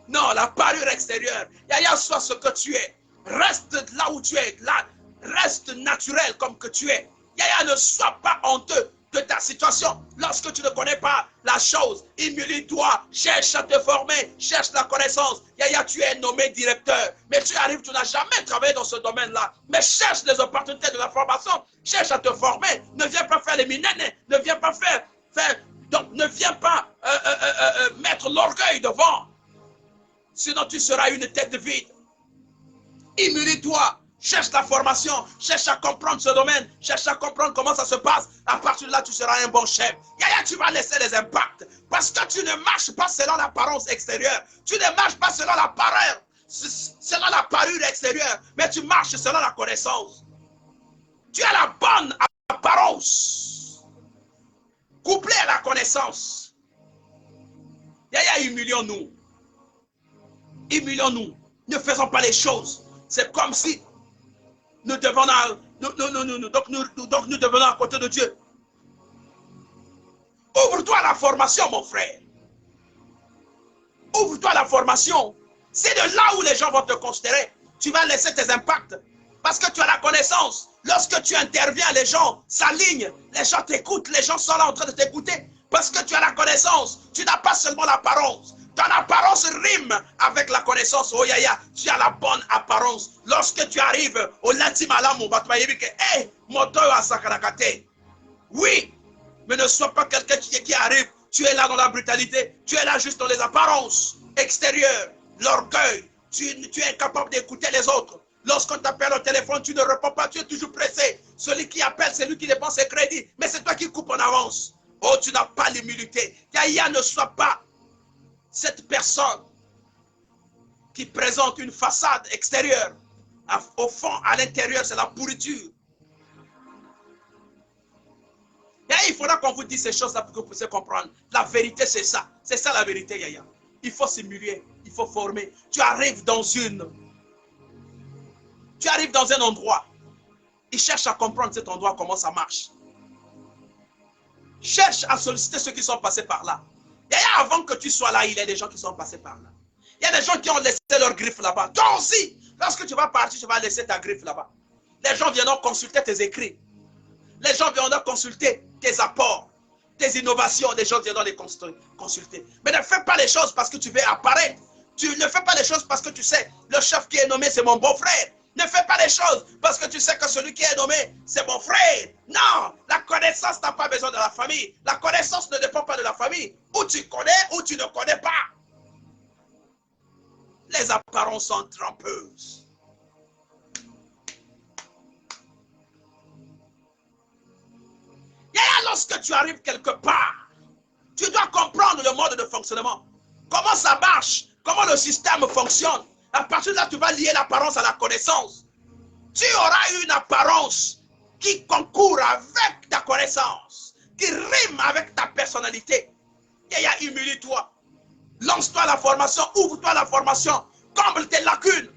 Non, la parure extérieure. Yaya, sois ce que tu es. Reste là où tu es. Là, reste naturel comme que tu es. Yaya, ne sois pas honteux de ta situation. Lorsque tu ne connais pas la chose, humilie-toi, cherche à te former, cherche la connaissance. Yaya, tu es nommé directeur, mais tu arrives, tu n'as jamais travaillé dans ce domaine-là. Mais cherche les opportunités de la formation, cherche à te former. Ne viens pas faire les minénés, ne viens pas donc ne viens pas mettre l'orgueil devant. Sinon, tu seras une tête vide. Humilie-toi. Cherche la formation, cherche à comprendre ce domaine, cherche à comprendre comment ça se passe. À partir de là, tu seras un bon chef. Yaya, tu vas laisser les impacts. Parce que tu ne marches pas selon l'apparence extérieure. Tu ne marches pas selon la parure extérieure, mais tu marches selon la connaissance. Tu as la bonne apparence, couplée à la connaissance. Yaya, humilions-nous. Humilions-nous. Ne faisons pas les choses. C'est comme si nous devenons à côté de Dieu. Ouvre-toi à la formation, mon frère. Ouvre-toi à la formation. C'est de là où les gens vont te considérer. Tu vas laisser tes impacts. Parce que tu as la connaissance. Lorsque tu interviens, les gens s'alignent. Les gens t'écoutent. Les gens sont là en train de t'écouter. Parce que tu as la connaissance. Tu n'as pas seulement l'apparence. Ton apparence rime avec la connaissance. Oh Yaya, tu as la bonne apparence. Lorsque tu arrives au Latimalamou, oui, mais ne sois pas quelqu'un qui arrive. Tu es là dans la brutalité. Tu es là juste dans les apparences extérieures. L'orgueil. Tu es incapable d'écouter les autres. Lorsqu'on t'appelle au téléphone, tu ne réponds pas. Tu es toujours pressé. Celui qui appelle, c'est lui qui dépense ses crédits. Mais c'est toi qui coupes en avance. Oh, tu n'as pas l'humilité. Yaya, ne sois pas cette personne qui présente une façade extérieure, au fond, à l'intérieur, c'est la pourriture. Et il faudra qu'on vous dise ces choses-là pour que vous puissiez comprendre. La vérité, c'est ça. C'est ça la vérité, Yaya. Il faut simuler, il faut former. Tu arrives dans un endroit. Il cherche à comprendre cet endroit, comment ça marche. Cherche à solliciter ceux qui sont passés par là. Yaya, avant que tu sois là, il y a des gens qui sont passés par là. Il y a des gens qui ont laissé leur griffe là-bas. Toi aussi, lorsque tu vas partir, tu vas laisser ta griffe là-bas. Les gens viendront consulter tes écrits. Les gens viendront consulter tes apports, tes innovations. Les gens viendront les consulter. Mais ne fais pas les choses parce que tu veux apparaître. Tu ne fais pas les choses parce que tu sais, le chef qui est nommé, c'est mon beau-frère. Ne fais pas les choses parce que tu sais que celui qui est nommé, c'est mon frère. Non, la connaissance n'a pas besoin de la famille. La connaissance ne dépend pas de la famille. Ou tu connais ou tu ne connais pas. Les apparences sont trompeuses. Et lorsque tu arrives quelque part, tu dois comprendre le mode de fonctionnement. Comment ça marche? Comment le système fonctionne? À partir de là, tu vas lier l'apparence à la connaissance. Tu auras une apparence qui concourt avec ta connaissance, qui rime avec ta personnalité. Et humilie-toi. Lance-toi la formation, ouvre-toi la formation, comble tes lacunes.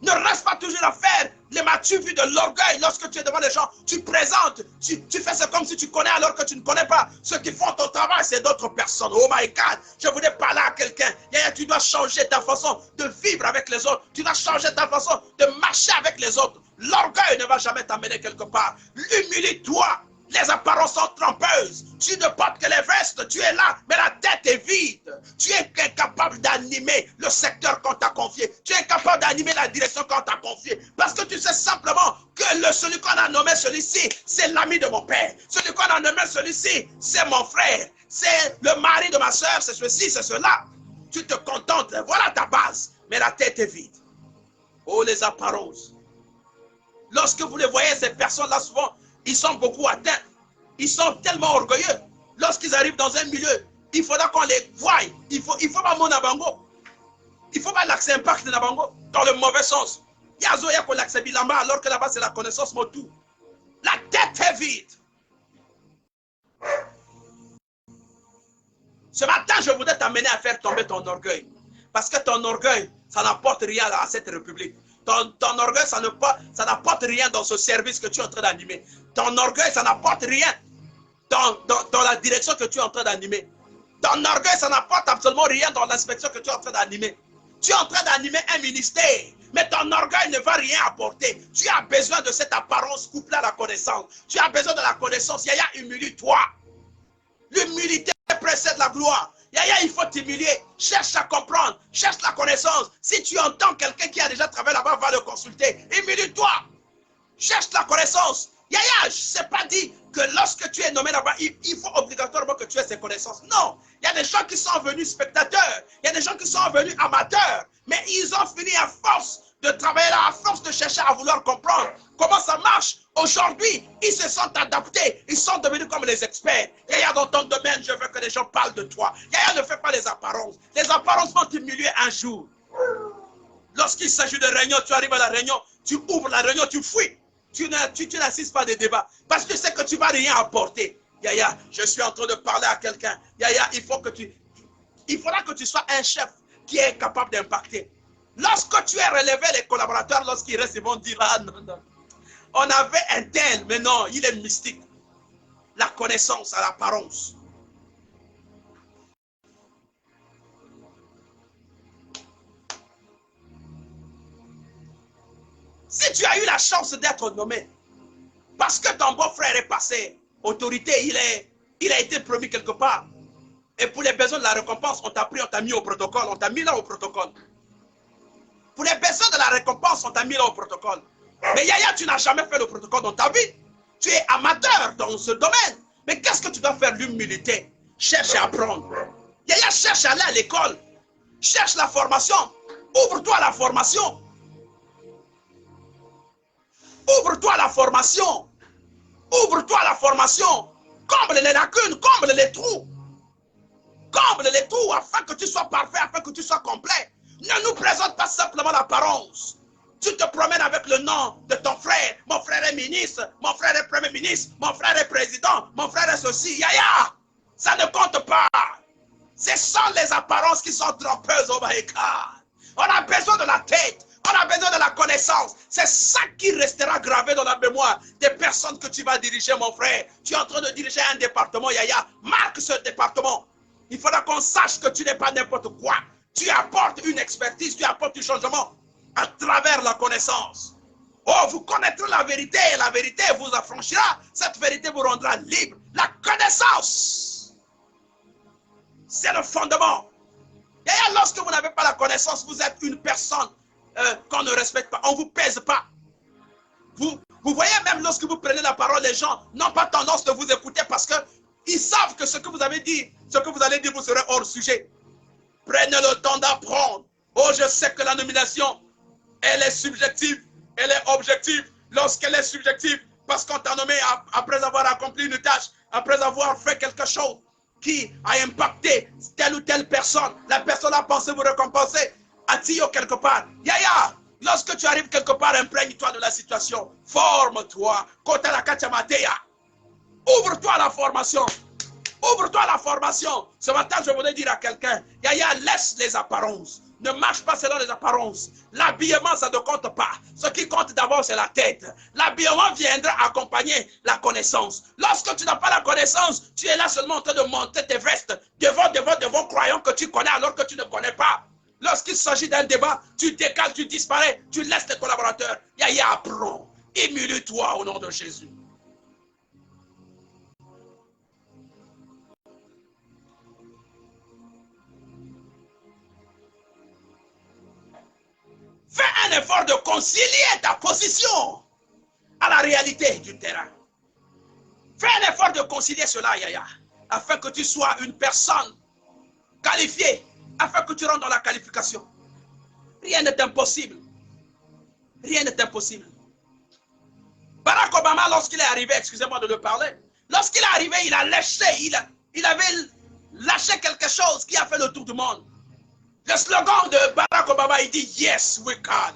Ne reste pas toujours à faire les m'as-tu vu de l'orgueil lorsque tu es devant les gens. Tu présentes, tu fais ça comme si tu connais alors que tu ne connais pas. Ceux qui font ton travail, c'est d'autres personnes. Oh my God, je voulais parler à quelqu'un. Tu dois changer ta façon de vivre avec les autres. Tu dois changer ta façon de marcher avec les autres. L'orgueil ne va jamais t'amener quelque part. Humilie-toi. Les apparences sont trompeuses. Tu ne portes que les vestes, tu es là, mais la tête est vide. Tu es incapable d'animer le secteur qu'on t'a confié. Tu es incapable d'animer la direction qu'on t'a confiée. Parce que tu sais simplement que celui qu'on a nommé celui-ci, c'est l'ami de mon père. Celui qu'on a nommé celui-ci, c'est mon frère. C'est le mari de ma soeur, c'est ceci, c'est cela. Tu te contentes, voilà ta base, mais la tête est vide. Oh, les apparences. Lorsque vous les voyez, ces personnes-là, souvent, ils sont beaucoup atteints. Ils sont tellement orgueilleux. Lorsqu'ils arrivent dans un milieu, il faudra qu'on les voie. Il faut pas mon abango. Il faut pas l'accès impact de l'abango. Dans le mauvais sens. Yazo yako l'accès bilamba alors que là-bas c'est la connaissance motu. La tête est vide. Ce matin, je voudrais t'amener à faire tomber ton orgueil. Parce que ton orgueil, ça n'apporte rien à cette république. Ton orgueil, ça n'apporte rien dans ce service que tu es en train d'animer. Ton orgueil, ça n'apporte rien dans la direction que tu es en train d'animer. Ton orgueil, ça n'apporte absolument rien dans l'inspection que tu es en train d'animer. Tu es en train d'animer un ministère, mais ton orgueil ne va rien apporter. Tu as besoin de cette apparence couplée à la connaissance. Tu as besoin de la connaissance. Yaya, humilie-toi. L'humilité précède la gloire. Yaya, il faut t'humilier. Cherche à comprendre. Cherche la connaissance. Si tu entends quelqu'un qui a déjà travaillé là-bas, va le consulter. Humilie-toi. Cherche la connaissance. Yaya, je ne sais pas dit que lorsque tu es nommé là-bas, il faut obligatoirement que tu aies ces connaissances. Non. Il y a des gens qui sont venus spectateurs. Il y a des gens qui sont venus amateurs. Mais ils ont fini à force de travailler là, à force de chercher à vouloir comprendre comment ça marche. Aujourd'hui, ils se sont adaptés. Ils sont devenus comme les experts. Yaya, dans ton domaine, je veux que les gens parlent de toi. Yaya, ne fais pas les apparences. Les apparences vont t'humilier un jour. Lorsqu'il s'agit de réunion, tu arrives à la réunion, tu ouvres la réunion, tu fuis. Tu n'assistes pas des débats. Parce que tu sais que tu ne vas rien apporter. Yaya, je suis en train de parler à quelqu'un. Yaya, il faudra que tu sois un chef qui est capable d'impacter. Lorsque tu es relevé, les collaborateurs, lorsqu'ils restent, ils vont dire, ah non, non. On avait un tel, mais non, il est mystique. La connaissance à l'apparence. Si tu as eu la chance d'être nommé, parce que ton beau-frère est passé, autorité, il a été promis quelque part. Et pour les besoins de la récompense, on t'a pris, on t'a mis au protocole, on t'a mis là au protocole. Pour les besoins de la récompense, on t'a mis là au protocole. Mais Yaya, tu n'as jamais fait le protocole dans ta vie. Tu es amateur dans ce domaine. Mais qu'est-ce que tu dois faire? L'humilité. Cherche à apprendre. Yaya, cherche à aller à l'école. Cherche la formation. Ouvre-toi à la formation. Ouvre-toi à la formation. Ouvre-toi à la formation. Comble les lacunes, comble les trous. Comble les trous afin que tu sois parfait, afin que tu sois complet. Ne nous présente pas simplement l'apparence. Tu te promènes avec le nom de ton frère. Mon frère est ministre, mon frère est premier ministre, mon frère est président, mon frère est ceci. Yaya, ça ne compte pas. Ce sont les apparences qui sont trompeuses. Oh my God. On a besoin de la tête. On a besoin de la connaissance. C'est ça qui restera gravé dans la mémoire des personnes que tu vas diriger, mon frère. Tu es en train de diriger un département, Yaya. Marque ce département. Il faudra qu'on sache que tu n'es pas n'importe quoi. Tu apportes une expertise, tu apportes du changement à travers la connaissance. Oh, vous connaîtrez la vérité et la vérité vous affranchira. Cette vérité vous rendra libre. La connaissance, c'est le fondement. Et lorsque vous n'avez pas la connaissance, vous êtes une personne qu'on ne respecte pas. On ne vous pèse pas. Vous voyez, même lorsque vous prenez la parole, les gens n'ont pas tendance de vous écouter parce qu'ils savent que ce que vous avez dit, ce que vous allez dire, vous serez hors sujet. Prenez le temps d'apprendre. Oh, je sais que la nomination, elle est subjective, elle est objective. Lorsqu'elle est subjective, parce qu'on t'a nommé après avoir accompli une tâche, après avoir fait quelque chose qui a impacté telle ou telle personne. La personne a pensé vous récompenser. Attire quelque part. Yaya, lorsque tu arrives quelque part, imprègne-toi de la situation. Forme-toi. Ouvre-toi à la formation. Ouvre-toi à la formation. Ce matin, je voudrais dire à quelqu'un, Yaya, laisse les apparences. Ne marche pas selon les apparences. L'habillement, ça ne compte pas. Ce qui compte d'abord, c'est la tête. L'habillement viendra accompagner la connaissance. Lorsque tu n'as pas la connaissance, tu es là seulement en train de monter tes vestes devant croyants que tu connais alors que tu ne connais pas. Lorsqu'il s'agit d'un débat, tu décales, tu disparais, tu laisses tes collaborateurs. Yaya, apprends. Humilie-toi au nom de Jésus. Fais un effort de concilier ta position à la réalité du terrain. Fais un effort de concilier cela, Yaya, afin que tu sois une personne qualifiée, afin que tu rentres dans la qualification. Rien n'est impossible. Rien n'est impossible. Barack Obama, lorsqu'il est arrivé, excusez-moi de le parler, lorsqu'il est arrivé, il a lâché, il avait lâché quelque chose qui a fait le tour du monde. Le slogan de Barack Obama, il dit « Yes, we can ».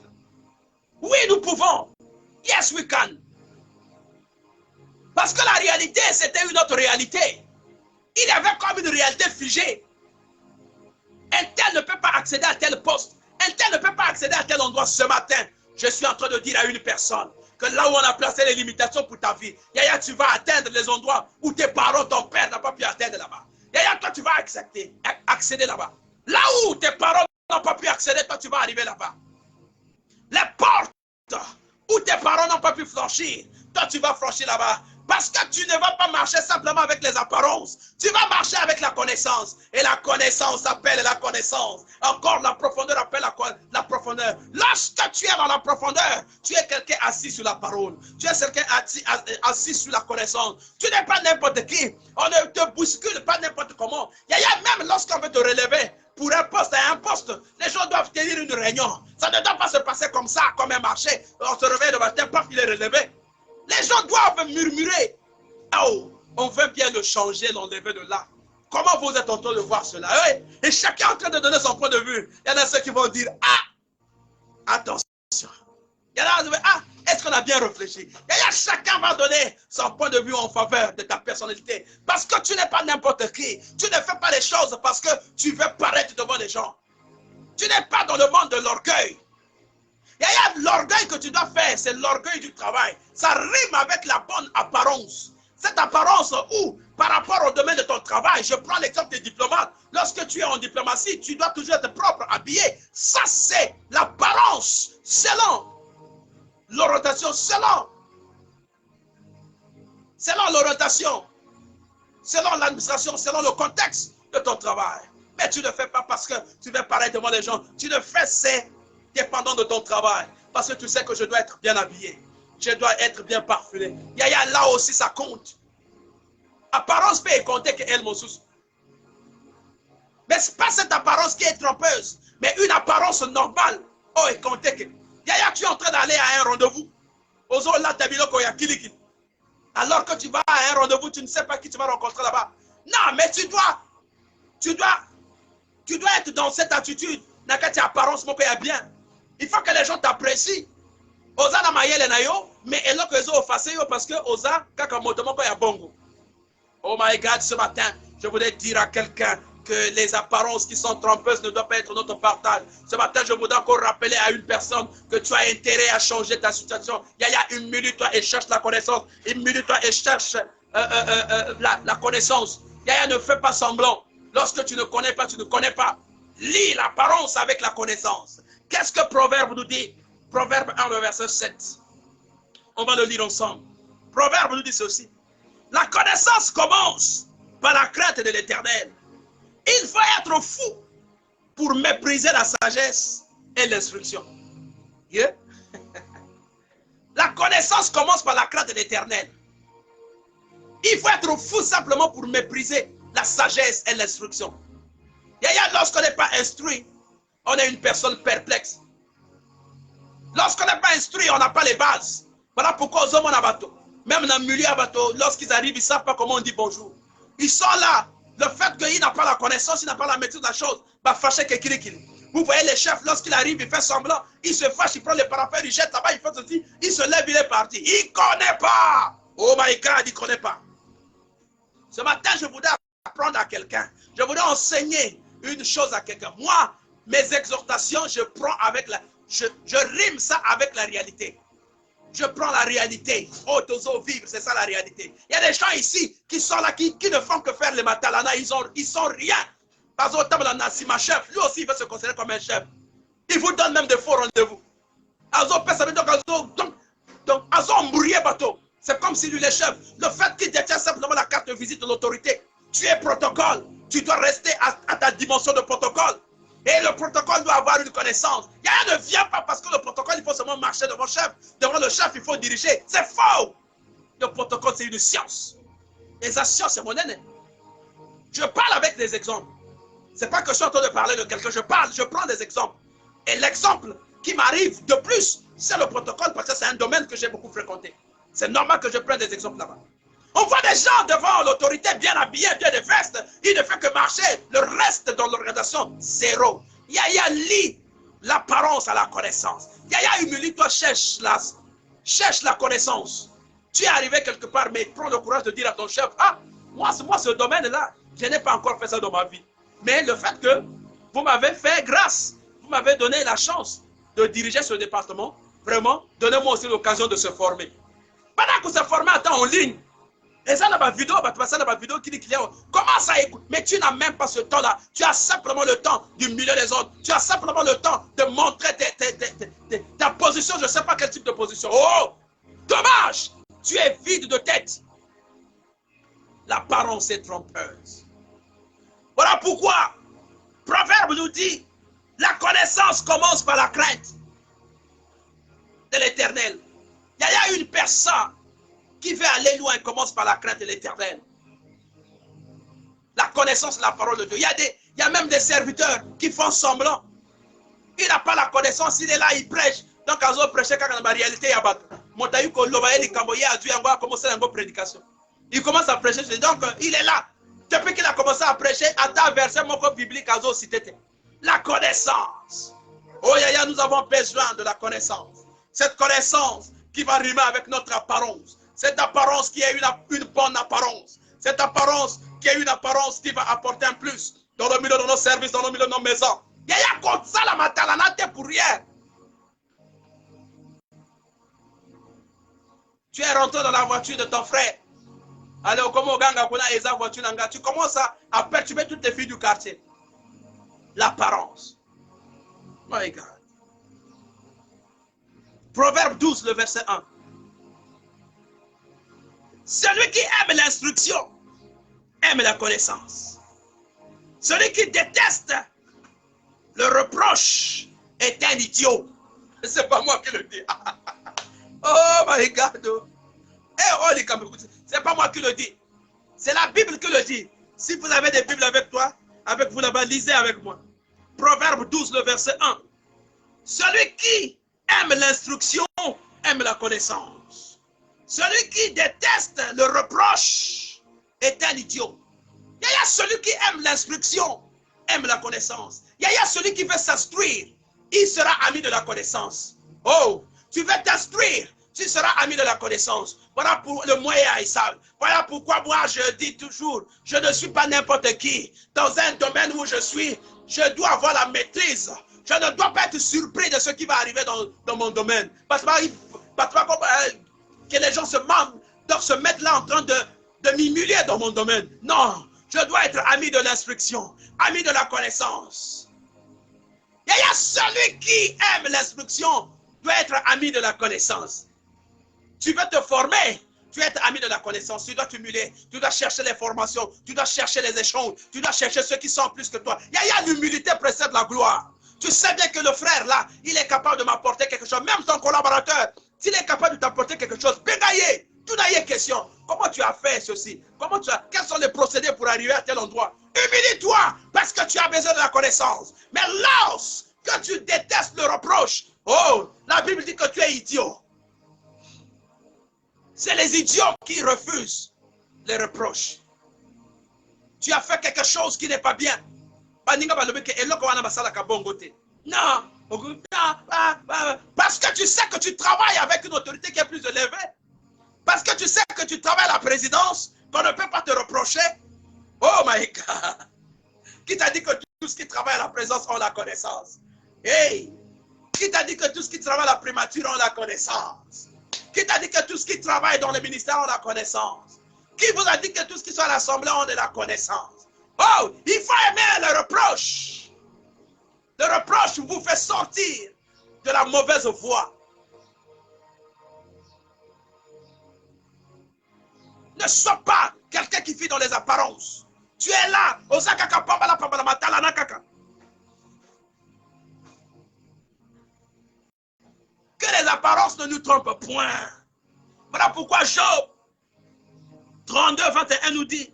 Oui, nous pouvons. Yes, we can. Parce que la réalité, c'était une autre réalité. Il y avait comme une réalité figée. Un tel ne peut pas accéder à tel poste. Un tel ne peut pas accéder à tel endroit. Ce matin, je suis en train de dire à une personne que là où on a placé les limitations pour ta vie, Yaya, tu vas atteindre les endroits où tes parents, ton père n'a pas pu atteindre là-bas. Yaya, toi, tu vas accéder là-bas. Là où tes parents n'ont pas pu accéder, toi, tu vas arriver là-bas. Les portes où tes parents n'ont pas pu franchir, toi, tu vas franchir là-bas. Parce que tu ne vas pas marcher simplement avec les apparences. Tu vas marcher avec la connaissance. Et la connaissance appelle la connaissance. Encore la profondeur appelle la profondeur. Lorsque tu es dans la profondeur, tu es quelqu'un assis sur la parole. Tu es quelqu'un assis sur la connaissance. Tu n'es pas n'importe qui. On ne te bouscule pas n'importe comment. Il y a même lorsqu'on veut te relever pour un poste à un poste, les gens doivent tenir une réunion. Ça ne doit pas se passer comme ça, comme un marché. On se réveille le matin, paf, il est relevé. Les gens doivent murmurer. Oh, on veut bien le changer, l'enlever de là. Comment vous êtes en train de voir cela? Oui. Et chacun est en train de donner son point de vue. Il y en a ceux qui vont dire, ah, attention. Il y en a qui vont dire, ah, est-ce qu'on a bien réfléchi? Et chacun va donner son point de vue en faveur de ta personnalité. Parce que tu n'es pas n'importe qui. Tu ne fais pas les choses parce que tu veux paraître devant les gens. Tu n'es pas dans le monde de l'orgueil. Il y a l'orgueil que tu dois faire, c'est l'orgueil du travail. Ça rime avec la bonne apparence. Cette apparence où, par rapport au domaine de ton travail, je prends l'exemple des diplomates. Lorsque tu es en diplomatie, tu dois toujours être propre, habillé. Ça, c'est l'apparence selon l'orientation, selon l'orientation, selon l'administration, selon le contexte de ton travail. Mais tu ne fais pas parce que tu veux paraître devant les gens. Tu ne fais c'est dépendant de ton travail. Parce que tu sais que je dois être bien habillé. Je dois être bien parfumé. Yaya, là aussi, ça compte. Apparence peut compter qu'elle me sous. Mais ce n'est pas cette apparence qui est trompeuse. Mais une apparence normale. Oh, et compter que. Yaya, tu es en train d'aller à un rendez-vous. Alors que tu vas à un rendez-vous, tu ne sais pas qui tu vas rencontrer là-bas. Non, mais tu dois être dans cette attitude. Nakati apparence, mon père, bien. Il faut que les gens t'apprécient. Oza na mayele na yo, mais eloko ezo ofase yo parce que oza kaka motomo ko ya bongo. Oh my God, ce matin, je voudrais dire à quelqu'un que les apparences qui sont trompeuses ne doivent pas être notre partage. Ce matin, je voudrais encore rappeler à une personne que tu as intérêt à changer ta situation. Yaya, humilie-toi et cherche la connaissance. Humilie-toi et cherche la connaissance. Yaya, ne fais pas semblant. Lorsque tu ne connais pas, tu ne connais pas. Lis l'apparence avec la connaissance. Qu'est-ce que Proverbe nous dit? Proverbe 1, le verset 7. On va le lire ensemble. Proverbe nous dit ceci. La connaissance commence par la crainte de l'Éternel. Il faut être fou pour mépriser la sagesse et l'instruction. Yeah? La connaissance commence par la crainte de l'Éternel. Il faut être fou simplement pour mépriser la sagesse et l'instruction. Lorsqu'on n'est pas instruit, on est une personne perplexe. Lorsqu'on n'est pas instruit, on n'a pas les bases. Voilà pourquoi aux hommes en bateau. Même dans le milieu à bateau, lorsqu'ils arrivent, ils ne savent pas comment on dit bonjour. Ils sont là, le fait qu'il n'a pas la connaissance, il n'a pas la maîtrise de la chose, va fâcher quelqu'un. Vous voyez les chefs, lorsqu'il arrive, il fait semblant, il se fâche, il prend les paraffins, il jette là-bas, il fait ceci, il se lève, il est parti. Il ne connaît pas. Oh my God, il ne connaît pas. Ce matin, je voudrais apprendre à quelqu'un. Je voudrais enseigner une chose à quelqu'un. Moi, mes exhortations, je prends avec la... Je rime ça avec la réalité. Je prends la réalité. Oh, t'oses vivre, c'est ça la réalité. Il y a des gens ici qui sont là, qui ne font que faire les matalana, ils sont rien. Parce que si ma chef, lui aussi, il veut se considérer comme un chef. Il vous donne même des faux rendez-vous. Donc, c'est comme si lui, le chef, le fait qu'il détient simplement la carte de visite de l'autorité, tu es protocole, tu dois rester à ta dimension de protocole. Et le protocole doit avoir une connaissance. Il ne vient pas parce que le protocole, il faut seulement marcher devant le chef. Devant le chef, il faut diriger. C'est faux. Le protocole, c'est une science. Et la science, c'est mon aîné. Je parle avec des exemples. Ce n'est pas que je suis en train de parler de quelqu'un. Je prends des exemples. Et l'exemple qui m'arrive de plus, c'est le protocole parce que c'est un domaine que j'ai beaucoup fréquenté. C'est normal que je prenne des exemples là-bas. On voit des gens devant l'autorité bien habillés, bien des vestes. Il ne fait que marcher. Le reste dans l'organisation, zéro. Yaya lit l'apparence à la connaissance. Yaya humilie-toi, cherche la connaissance. Tu es arrivé quelque part, mais prends le courage de dire à ton chef, ah, moi ce domaine-là, je n'ai pas encore fait ça dans ma vie. Mais le fait que vous m'avez fait grâce, vous m'avez donné la chance de diriger ce département, vraiment, donnez-moi aussi l'occasion de se former. Pendant que se former en ligne, et ça dans ma vidéo, qui dit qu'il y a, comment ça écoute? Mais tu n'as même pas ce temps-là. Tu as simplement le temps d'humilier les autres. Tu as simplement le temps de montrer ta position. Je ne sais pas quel type de position. Oh, dommage. Tu es vide de tête. L'apparence est trompeuse. Voilà pourquoi Proverbe nous dit, la connaissance commence par la crainte de l'Éternel. Il y a une personne qui veut aller loin commence par la crainte de l'Éternel. La connaissance de la parole de Dieu. Il y a même des serviteurs qui font semblant. Il n'a pas la connaissance, il est là, il prêche. Donc, quand on prêche, quand en réalité, il commence à prêcher. Donc, il est là. Depuis qu'il a commencé à prêcher, à ta verset, mon corps biblique, la connaissance. Oh, Yaya, nous avons besoin de la connaissance. Cette connaissance qui va rimer avec notre apparence. Cette apparence qui est une bonne apparence. Cette apparence qui est une apparence qui va apporter un plus dans le milieu de nos services, dans le milieu de nos maisons. Il y a comme ça la matalana, t'es pour rien. Tu es rentré dans la voiture de ton frère. Alors, comme tu commences à perturber toutes les filles du quartier. L'apparence. My God. Proverbe 12, le verset 1. Celui qui aime l'instruction aime la connaissance. Celui qui déteste le reproche est un idiot. Ce n'est pas moi qui le dis. Oh my God. C'est pas moi qui le dis. C'est la Bible qui le dit. Si vous avez des Bibles avec toi, avec vous là-bas, lisez avec moi. Proverbe 12, le verset 1. Celui qui aime l'instruction aime la connaissance. Celui qui déteste le reproche est un idiot. Il y a celui qui aime l'instruction, aime la connaissance. Il y a celui qui veut s'instruire, il sera ami de la connaissance. Oh, tu veux t'instruire, tu seras ami de la connaissance. Voilà pour le moyen haïssable. Voilà pourquoi moi je dis toujours, je ne suis pas n'importe qui. Dans un domaine où je suis, je dois avoir la maîtrise. Je ne dois pas être surpris de ce qui va arriver dans mon domaine. Parce que les gens se mettent là en train de m'humilier dans mon domaine. Non, je dois être ami de l'instruction, ami de la connaissance. Il y a celui qui aime l'instruction doit être ami de la connaissance. Tu veux te former, tu veux être ami de la connaissance, tu dois t'humilier, tu dois chercher les formations, tu dois chercher les échanges, tu dois chercher ceux qui sont plus que toi. Il y a l'humilité précède la gloire. Tu sais bien que le frère là, il est capable de m'apporter quelque chose, même ton collaborateur, s'il est capable de t'apporter quelque chose, bégayer, tout n'a pas question. Comment tu as fait ceci? Quels sont les procédés pour arriver à tel endroit? Humilie-toi parce que tu as besoin de la connaissance. Mais lorsque tu détestes le reproche, oh, la Bible dit que tu es idiot. C'est les idiots qui refusent les reproches. tu as fait quelque chose qui n'est pas bien. Non, parce que tu sais que tu travailles avec une autorité qui est plus élevée. Parce que tu sais que tu travailles à la présidence, qu'on ne peut pas te reprocher. Oh my God. Qui t'a dit que tous qui travaillent à la présidence ont la connaissance? Hey, qui t'a dit que tous qui travaillent à la primature ont la connaissance? Qui t'a dit que tous qui travaillent dans les ministères ont la connaissance? Qui vous a dit que tous qui sont à l'Assemblée ont de la connaissance? Oh, il faut aimer le reproche. Le reproche vous fait sortir de la mauvaise voie. Ne sois pas quelqu'un qui vit dans les apparences. Tu es là. Que les apparences ne nous trompent point. Voilà pourquoi Job 32, 21 nous dit: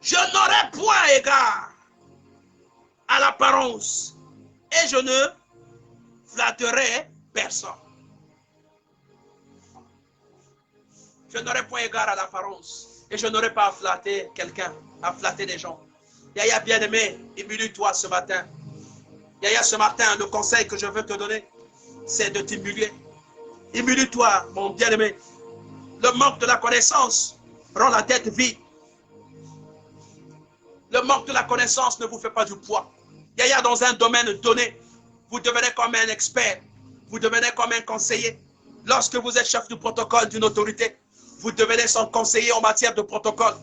je n'aurai point égard à l'apparence et je ne flatterai personne. Je n'aurai point égard à l'apparence et je n'aurai pas à flatter quelqu'un, à flatter des gens. Yaya bien-aimé, humilie-toi ce matin. Yaya, ce matin, le conseil que je veux te donner, c'est de t'humilier. Humilie-toi, mon bien-aimé. Le manque de la connaissance rend la tête vide. Le manque de la connaissance ne vous fait pas du poids. Yaya, dans un domaine donné, vous devenez comme un expert. Vous devenez comme un conseiller. Lorsque vous êtes chef du protocole d'une autorité, vous devenez son conseiller en matière de protocole.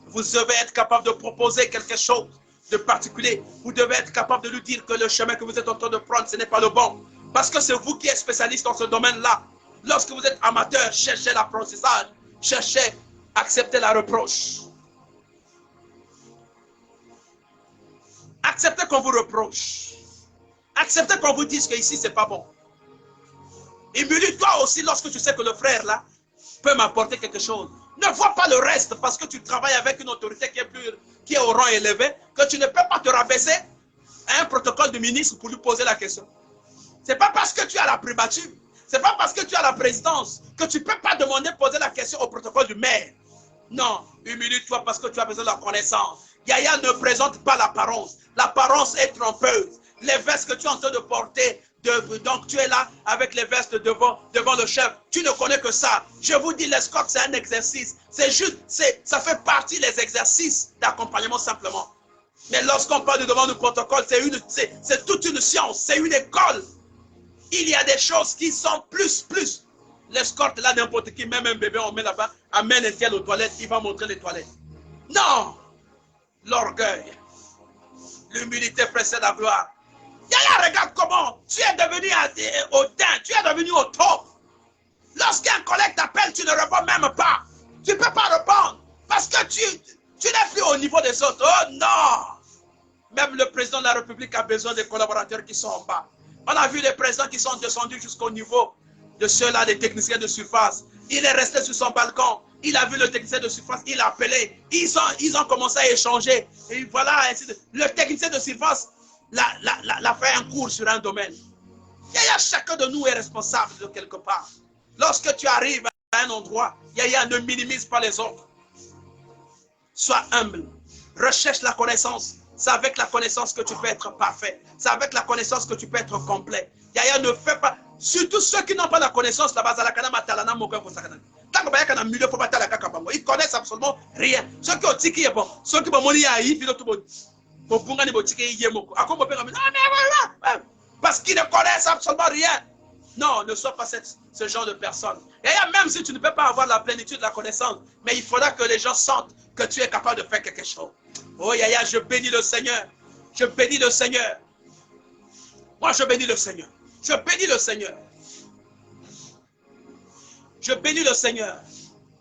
Vous devez être capable de proposer quelque chose de particulier. Vous devez être capable de lui dire que le chemin que vous êtes en train de prendre, ce n'est pas le bon. Parce que c'est vous qui êtes spécialiste dans ce domaine-là. Lorsque vous êtes amateur, cherchez l'apprentissage. Cherchez, acceptez la reproche. Acceptez qu'on vous reproche. Acceptez qu'on vous dise que ici, c'est pas bon. Humilie-toi aussi lorsque tu sais que le frère là peut m'apporter quelque chose. Ne vois pas le reste parce que tu travailles avec une autorité qui est au rang élevé, que tu ne peux pas te rabaisser à un protocole de ministre pour lui poser la question. C'est pas parce que tu as la primature, c'est pas parce que tu as la présidence que tu ne peux pas demander, poser la question au protocole du maire. Non, humilie-toi parce que tu as besoin de la connaissance. Yaya ne présente pas l'apparence. L'apparence est trompeuse. Les vestes que tu es en train de porter, donc tu es là avec les vestes devant le chef. Tu ne connais que ça. Je vous dis, l'escorte, c'est un exercice. C'est juste, ça fait partie des exercices d'accompagnement simplement. Mais lorsqu'on parle de devant le protocole, c'est toute une science, c'est une école. Il y a des choses qui sont plus. L'escorte, là, n'importe qui, même un bébé, on met là-bas, amène un tel aux toilettes, il va montrer les toilettes. Non! L'orgueil, l'humilité précède la gloire. Yaya, regarde comment tu es devenu hautain, tu es devenu au top. Lorsqu'un collègue t'appelle, tu ne réponds même pas. Tu ne peux pas répondre parce que tu n'es plus au niveau des autres. Oh non! Même le président de la République a besoin des collaborateurs qui sont en bas. On a vu des présidents qui sont descendus jusqu'au niveau de ceux-là, des techniciens de surface. Il est resté sur son balcon. Il a vu le technicien de surface, il a appelé. Ils ont commencé à échanger. Et voilà, le technicien de surface l'a fait un cours sur un domaine. Yaya, chacun de nous est responsable de quelque part. Lorsque tu arrives à un endroit, Yaya, ne minimise pas les autres. Sois humble. Recherche la connaissance. C'est avec la connaissance que tu peux être parfait. C'est avec la connaissance que tu peux être complet. Yaya, ne fais pas. Surtout ceux qui n'ont pas la connaissance, ils connaissent absolument rien. Ceux qui ont tiki, ceux qui parce qu'ils ne connaissent absolument rien. Non, ne sois pas ce genre de personne. Et même si tu ne peux pas avoir la plénitude de la connaissance, mais il faudra que les gens sentent que tu es capable de faire quelque chose. Oh Yaya, je bénis le Seigneur. Je bénis le Seigneur. Moi, je bénis le Seigneur. Je bénis le Seigneur. Je bénis le Seigneur.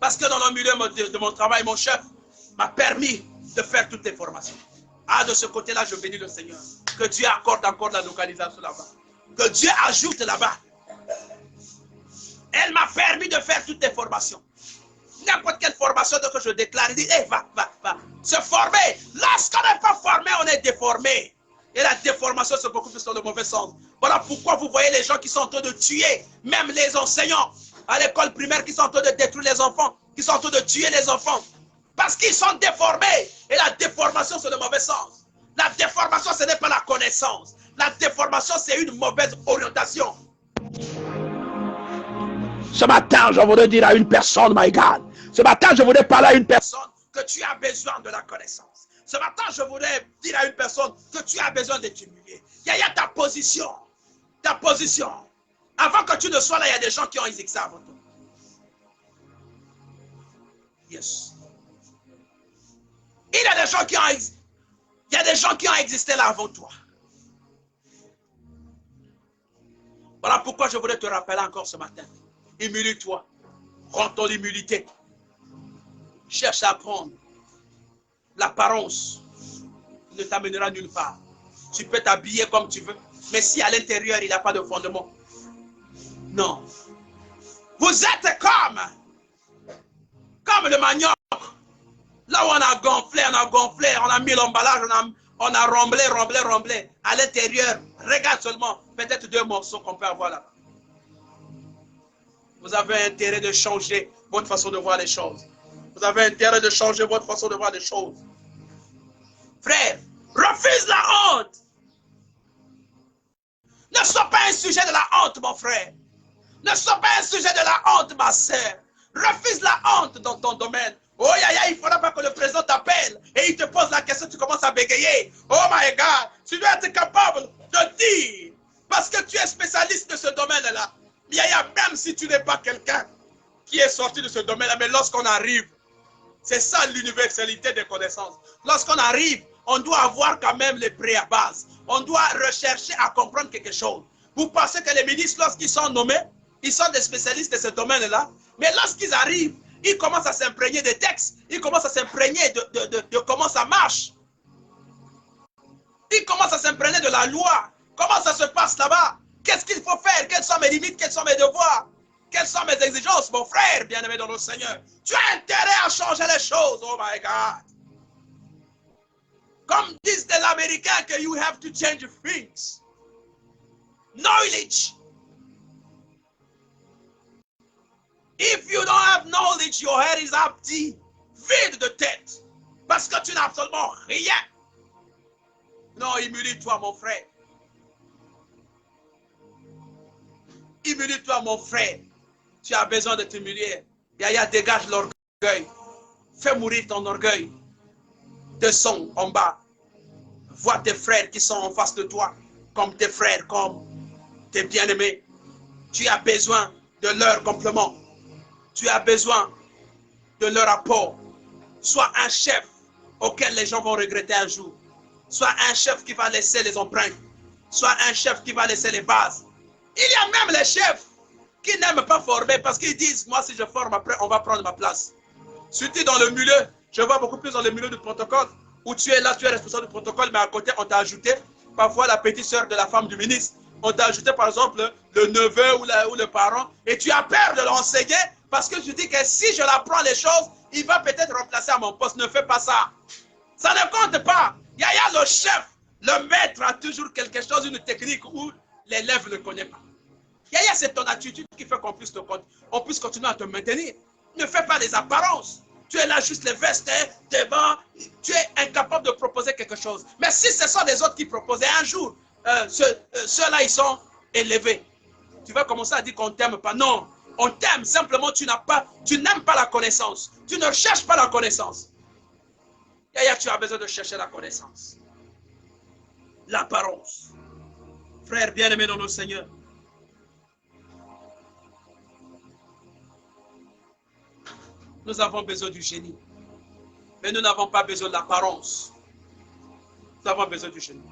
Parce que dans le milieu de mon travail, mon chef m'a permis de faire toutes les formations. Ah, de ce côté-là, je bénis le Seigneur. Que Dieu accorde encore la localisation là-bas. Que Dieu ajoute là-bas. Elle m'a permis de faire toutes les formations. N'importe quelle formation que je déclare, il dit, hey, va. Se former. Lorsqu'on n'est pas formé, on est déformé. Et la déformation, c'est beaucoup plus dans le mauvais sens. Voilà pourquoi vous voyez les gens qui sont en train de tuer, même les enseignants à l'école primaire qui sont en train de détruire les enfants, qui sont en train de tuer les enfants. Parce qu'ils sont déformés. Et la déformation, c'est le mauvais sens. La déformation, ce n'est pas la connaissance. La déformation, c'est une mauvaise orientation. Ce matin, je voudrais dire à une personne, my God. Ce matin, je voudrais parler à une personne que tu as besoin de la connaissance. Ce matin, je voudrais dire à une personne que tu as besoin de t'humilier. Il y a ta position. Ta position. Avant que tu ne sois là, il y a des gens qui ont existé avant toi. Yes. Il y a des gens qui ont existé. Il y a des gens qui ont existé là avant toi. Voilà pourquoi je voudrais te rappeler encore ce matin. Humilie-toi. Rends ton humilité. Cherche à apprendre. L'apparence ne t'amènera nulle part. Tu peux t'habiller comme tu veux. Mais si à l'intérieur, il n'y a pas de fondement. Non. Vous êtes comme le manioc. Là où on a gonflé, on a mis l'emballage, on a remblé. À l'intérieur, regarde seulement, peut-être 2 morceaux qu'on peut avoir là. Vous avez intérêt de changer votre façon de voir les choses. Vous avez intérêt de changer votre façon de voir les choses. Frère, refuse la honte. Ne sois pas un sujet de la honte, mon frère. Ne sois pas un sujet de la honte, ma sœur. Refuse la honte dans ton domaine. Oh, il ne faudra pas que le président t'appelle et il te pose la question, tu commences à bégayer. Oh my God, tu dois être capable de dire, parce que tu es spécialiste de ce domaine-là. Même si tu n'es pas quelqu'un qui est sorti de ce domaine-là, mais lorsqu'on arrive, c'est ça l'universalité des connaissances. Lorsqu'on arrive, on doit avoir quand même les pré-à-base. On doit rechercher à comprendre quelque chose. Vous pensez que les ministres, lorsqu'ils sont nommés, ils sont des spécialistes de ce domaine-là, mais lorsqu'ils arrivent, ils commencent à s'imprégner des textes, ils commencent à s'imprégner de comment ça marche. Ils commencent à s'imprégner de la loi. Comment ça se passe là-bas? Qu'est-ce qu'il faut faire? Quelles sont mes limites? Quels sont mes devoirs? Quelles sont mes exigences, mon frère bien-aimé dans le Seigneur? Tu as intérêt à changer les choses, oh my God. Comme disent les Américains que you have to change things. Knowledge. If you don't have knowledge, your head is empty, vide de tête. Parce que tu n'as absolument rien. Non, humilie-toi, mon frère. Humilie-toi, mon frère. Tu as besoin de t'humilier. Yaya, dégage l'orgueil. Fais mourir ton orgueil. Descends en bas. Vois tes frères qui sont en face de toi, comme tes frères, comme tes bien-aimés. Tu as besoin de leur complément. Tu as besoin de leur apport. Sois un chef auquel les gens vont regretter un jour. Sois un chef qui va laisser les empreintes. Sois un chef qui va laisser les bases. Il y a même les chefs qui n'aiment pas former parce qu'ils disent, moi si je forme après, on va prendre ma place. Surtout dans le milieu, je vois beaucoup plus dans le milieu du protocole, où tu es là, tu es responsable du protocole, mais à côté, on t'a ajouté parfois la petite sœur de la femme du ministre. On t'a ajouté par exemple le neveu ou le parent, et tu as peur de l'enseigner parce que tu dis que si je l'apprends les choses, il va peut-être remplacer à mon poste. Ne fais pas ça. Ça ne compte pas. Yaya, le chef, le maître a toujours quelque chose, une technique où l'élève ne connaît pas. Yaya, c'est ton attitude qui fait qu'on puisse continuer à te maintenir. Ne fais pas des apparences. Tu es là juste les vestes, tes bancs. Tu es incapable de proposer quelque chose. Mais si ce sont les autres qui proposaient un jour, ceux-là, ils sont élevés. Tu vas commencer à dire qu'on ne t'aime pas. Non, on t'aime. Simplement, tu n'aimes pas la connaissance. Tu ne cherches pas la connaissance. Yaya, tu as besoin de chercher la connaissance. L'apparence. Frère bien-aimé dans le Seigneur. Nous avons besoin du génie. Mais nous n'avons pas besoin de l'apparence. Nous avons besoin du génie.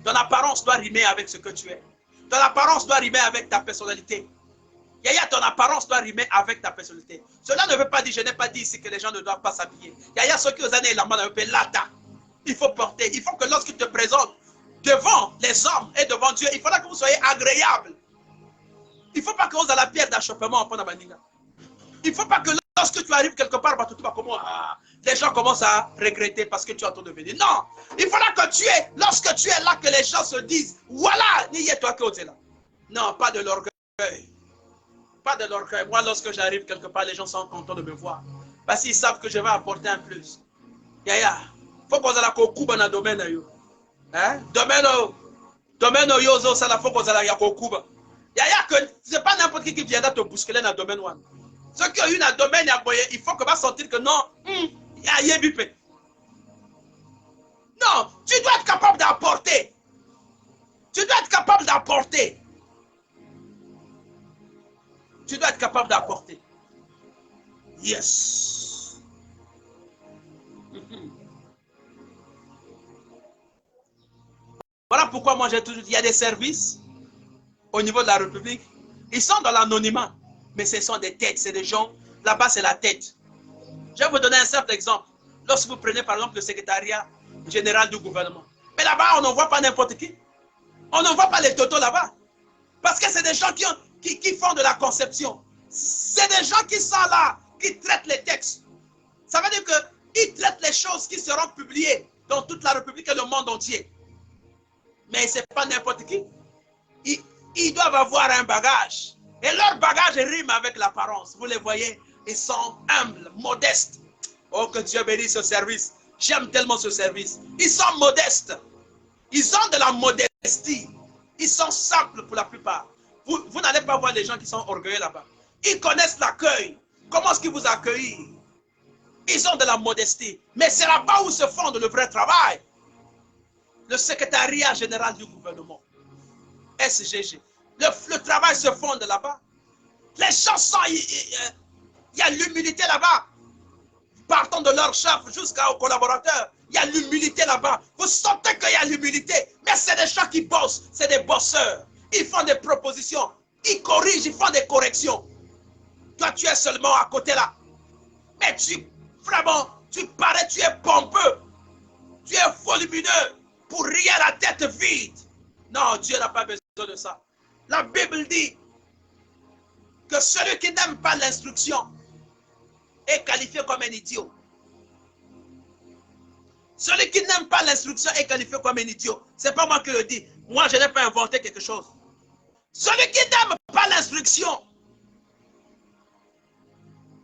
Ton apparence doit rimer avec ce que tu es. Ton apparence doit rimer avec ta personnalité. Yaya, ton apparence doit rimer avec ta personnalité. Cela ne veut pas dire, je n'ai pas dit ici que les gens ne doivent pas s'habiller. Yaya, ce qui aux années, la main un peu lata. Il faut porter. Il faut que lorsqu'il te présente devant les hommes et devant Dieu, il faudra que vous soyez agréable. Il ne faut pas que vous ayez la pierre d'achoppement en Panamaninga. Il ne faut pas que lorsque tu arrives quelque part, les gens commencent à regretter parce que tu es en train de venir. Non, il faudra que lorsque tu es là, que les gens se disent, voilà, n'y est toi que tu es là. Non, pas de l'orgueil. Pas de l'orgueil. Moi, lorsque j'arrive quelque part, les gens sont contents de me voir. Parce qu'ils savent que je vais apporter un plus. Yaya, faut qu'on ait la kokuba dans le domaine. Hein? Domaine yozo, ça la faut qu'on ait la kokuba. Yaya, que c'est pas n'importe qui viendra te bousculer dans le domaine. Ceux qui ont eu dans le domaine, il faut qu'on va sentir que non, il y a yébipé. Non, tu dois être capable d'apporter. Tu dois être capable d'apporter. Tu dois être capable d'apporter. Yes. Voilà pourquoi moi j'ai toujours dit, il y a des services au niveau de la République. Ils sont dans l'anonymat, mais ce sont des têtes, c'est des gens. Là-bas, c'est la tête. Je vais vous donner un simple exemple. Lorsque vous prenez par exemple le secrétariat général du gouvernement. Mais là-bas, on n'en voit pas n'importe qui. On ne voit pas les totos là-bas. Parce que c'est des gens qui font de la conception. C'est des gens qui sont là, qui traitent les textes. Ça veut dire qu'ils traitent les choses qui seront publiées dans toute la République et le monde entier. Mais ce n'est pas n'importe qui. Ils doivent avoir un bagage. Et leur bagage rime avec l'apparence. Vous les voyez, ils sont humbles, modestes. Oh, que Dieu bénisse ce service. J'aime tellement ce service. Ils sont modestes. Ils ont de la modestie. Ils sont simples pour la plupart. Vous n'allez pas voir des gens qui sont orgueilleux là-bas. Ils connaissent l'accueil. Comment est-ce qu'ils vous accueillent? Ils ont de la modestie. Mais c'est là-bas où se fonde le vrai travail. Le secrétariat général du gouvernement. SGG. Le travail se fonde là-bas. Les gens sont... Il y a l'humilité là-bas. Partant de leur chef jusqu'aux collaborateurs. Il y a l'humilité là-bas. Vous sentez qu'il y a l'humilité. Mais c'est des gens qui bossent. C'est des bosseurs. Ils font des propositions. Ils corrigent. Ils font des corrections. Toi, tu es seulement à côté là. Mais vraiment, tu parais, tu es pompeux. Tu es volumineux. Pour rien la tête vide. Non, Dieu n'a pas besoin de ça. La Bible dit que celui qui n'aime pas l'instruction est qualifié comme un idiot. Celui qui n'aime pas l'instruction est qualifié comme un idiot. Ce n'est pas moi qui le dis. Moi, je n'ai pas inventé quelque chose. Celui qui n'aime pas l'instruction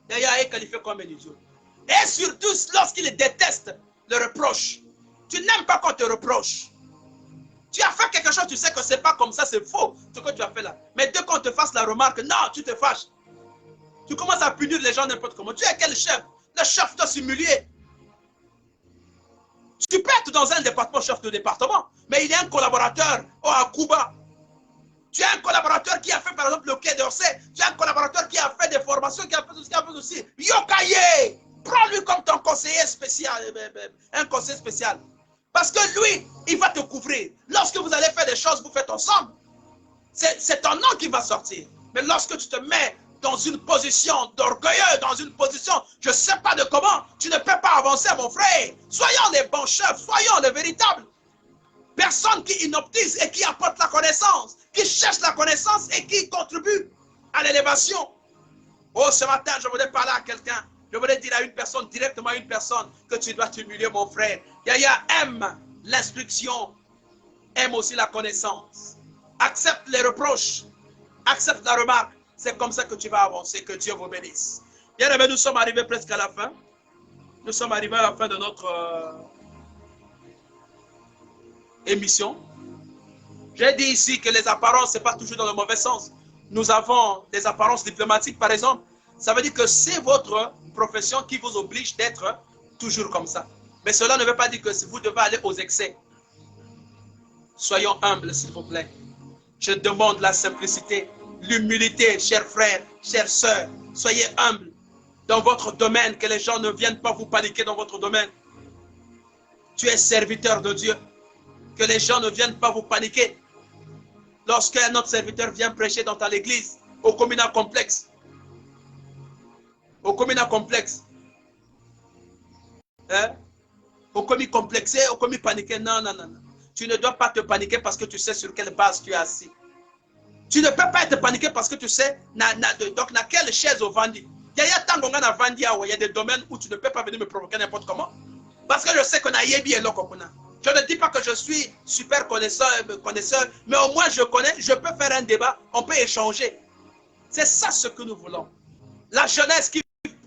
est qualifié comme un idiot. Et surtout lorsqu'il déteste le reproche. Tu n'aimes pas qu'on te reproche. Tu as fait quelque chose, tu sais que ce n'est pas comme ça, c'est faux ce que tu as fait là. Mais dès qu'on te fasse la remarque, non, tu te fâches. Tu commences à punir les gens n'importe comment. Tu es quel chef? Le chef doit s'humilier. Tu peux être dans un département, chef de département, mais il y a un collaborateur à Cuba. Tu as un collaborateur qui a fait par exemple le Quai d'Orsay. Tu as un collaborateur qui a fait des formations, qui a fait tout ce qu'il a fait aussi. Yokaye! Prends-lui comme ton conseiller spécial, un conseiller spécial. Parce que lui, il va te couvrir. Lorsque vous allez faire des choses, vous faites ensemble. C'est ton nom qui va sortir. Mais lorsque tu te mets dans une position d'orgueilleux, dans une position, je ne sais pas de comment, tu ne peux pas avancer, mon frère. Soyons les bons chefs, soyons les véritables. Personne qui inoptise et qui apporte la connaissance, qui cherche la connaissance et qui contribue à l'élévation. Oh, ce matin, je voudrais parler à quelqu'un. Je voudrais dire à une personne, directement à une personne, que tu dois t'humilier, mon frère. Yaya aime l'instruction, aime aussi la connaissance. Accepte les reproches, accepte la remarque. C'est comme ça que tu vas avancer. Que Dieu vous bénisse. Bien aimé, nous sommes arrivés presque à la fin. Nous sommes arrivés à la fin de notre émission. J'ai dit ici que les apparences, ce n'est pas toujours dans le mauvais sens. Nous avons des apparences diplomatiques, par exemple. Ça veut dire que c'est votre profession qui vous oblige d'être toujours comme ça. Mais cela ne veut pas dire que si vous devez aller aux excès. Soyons humbles, s'il vous plaît. Je demande la simplicité, l'humilité, chers frères, chères sœurs. Soyez humbles dans votre domaine, que les gens ne viennent pas vous paniquer dans votre domaine. Tu es serviteur de Dieu. Que les gens ne viennent pas vous paniquer. Lorsqu'un autre serviteur vient prêcher dans l'église, au communal complexe. Au communal complexe. Hein? Au commis complexé, au commis paniqué. Non, non, non, non. Tu ne dois pas te paniquer parce que tu sais sur quelle base tu es assis. Tu ne peux pas être paniqué parce que tu sais donc dans quelle chaise au vendi. Il y a tant qu'on a vendu, il y a des domaines où tu ne peux pas venir me provoquer n'importe comment. Parce que je sais qu'on a yébi et l'okokuna. Je ne dis pas que je suis super connaisseur, mais au moins je connais, je peux faire un débat, on peut échanger. C'est ça ce que nous voulons. La jeunesse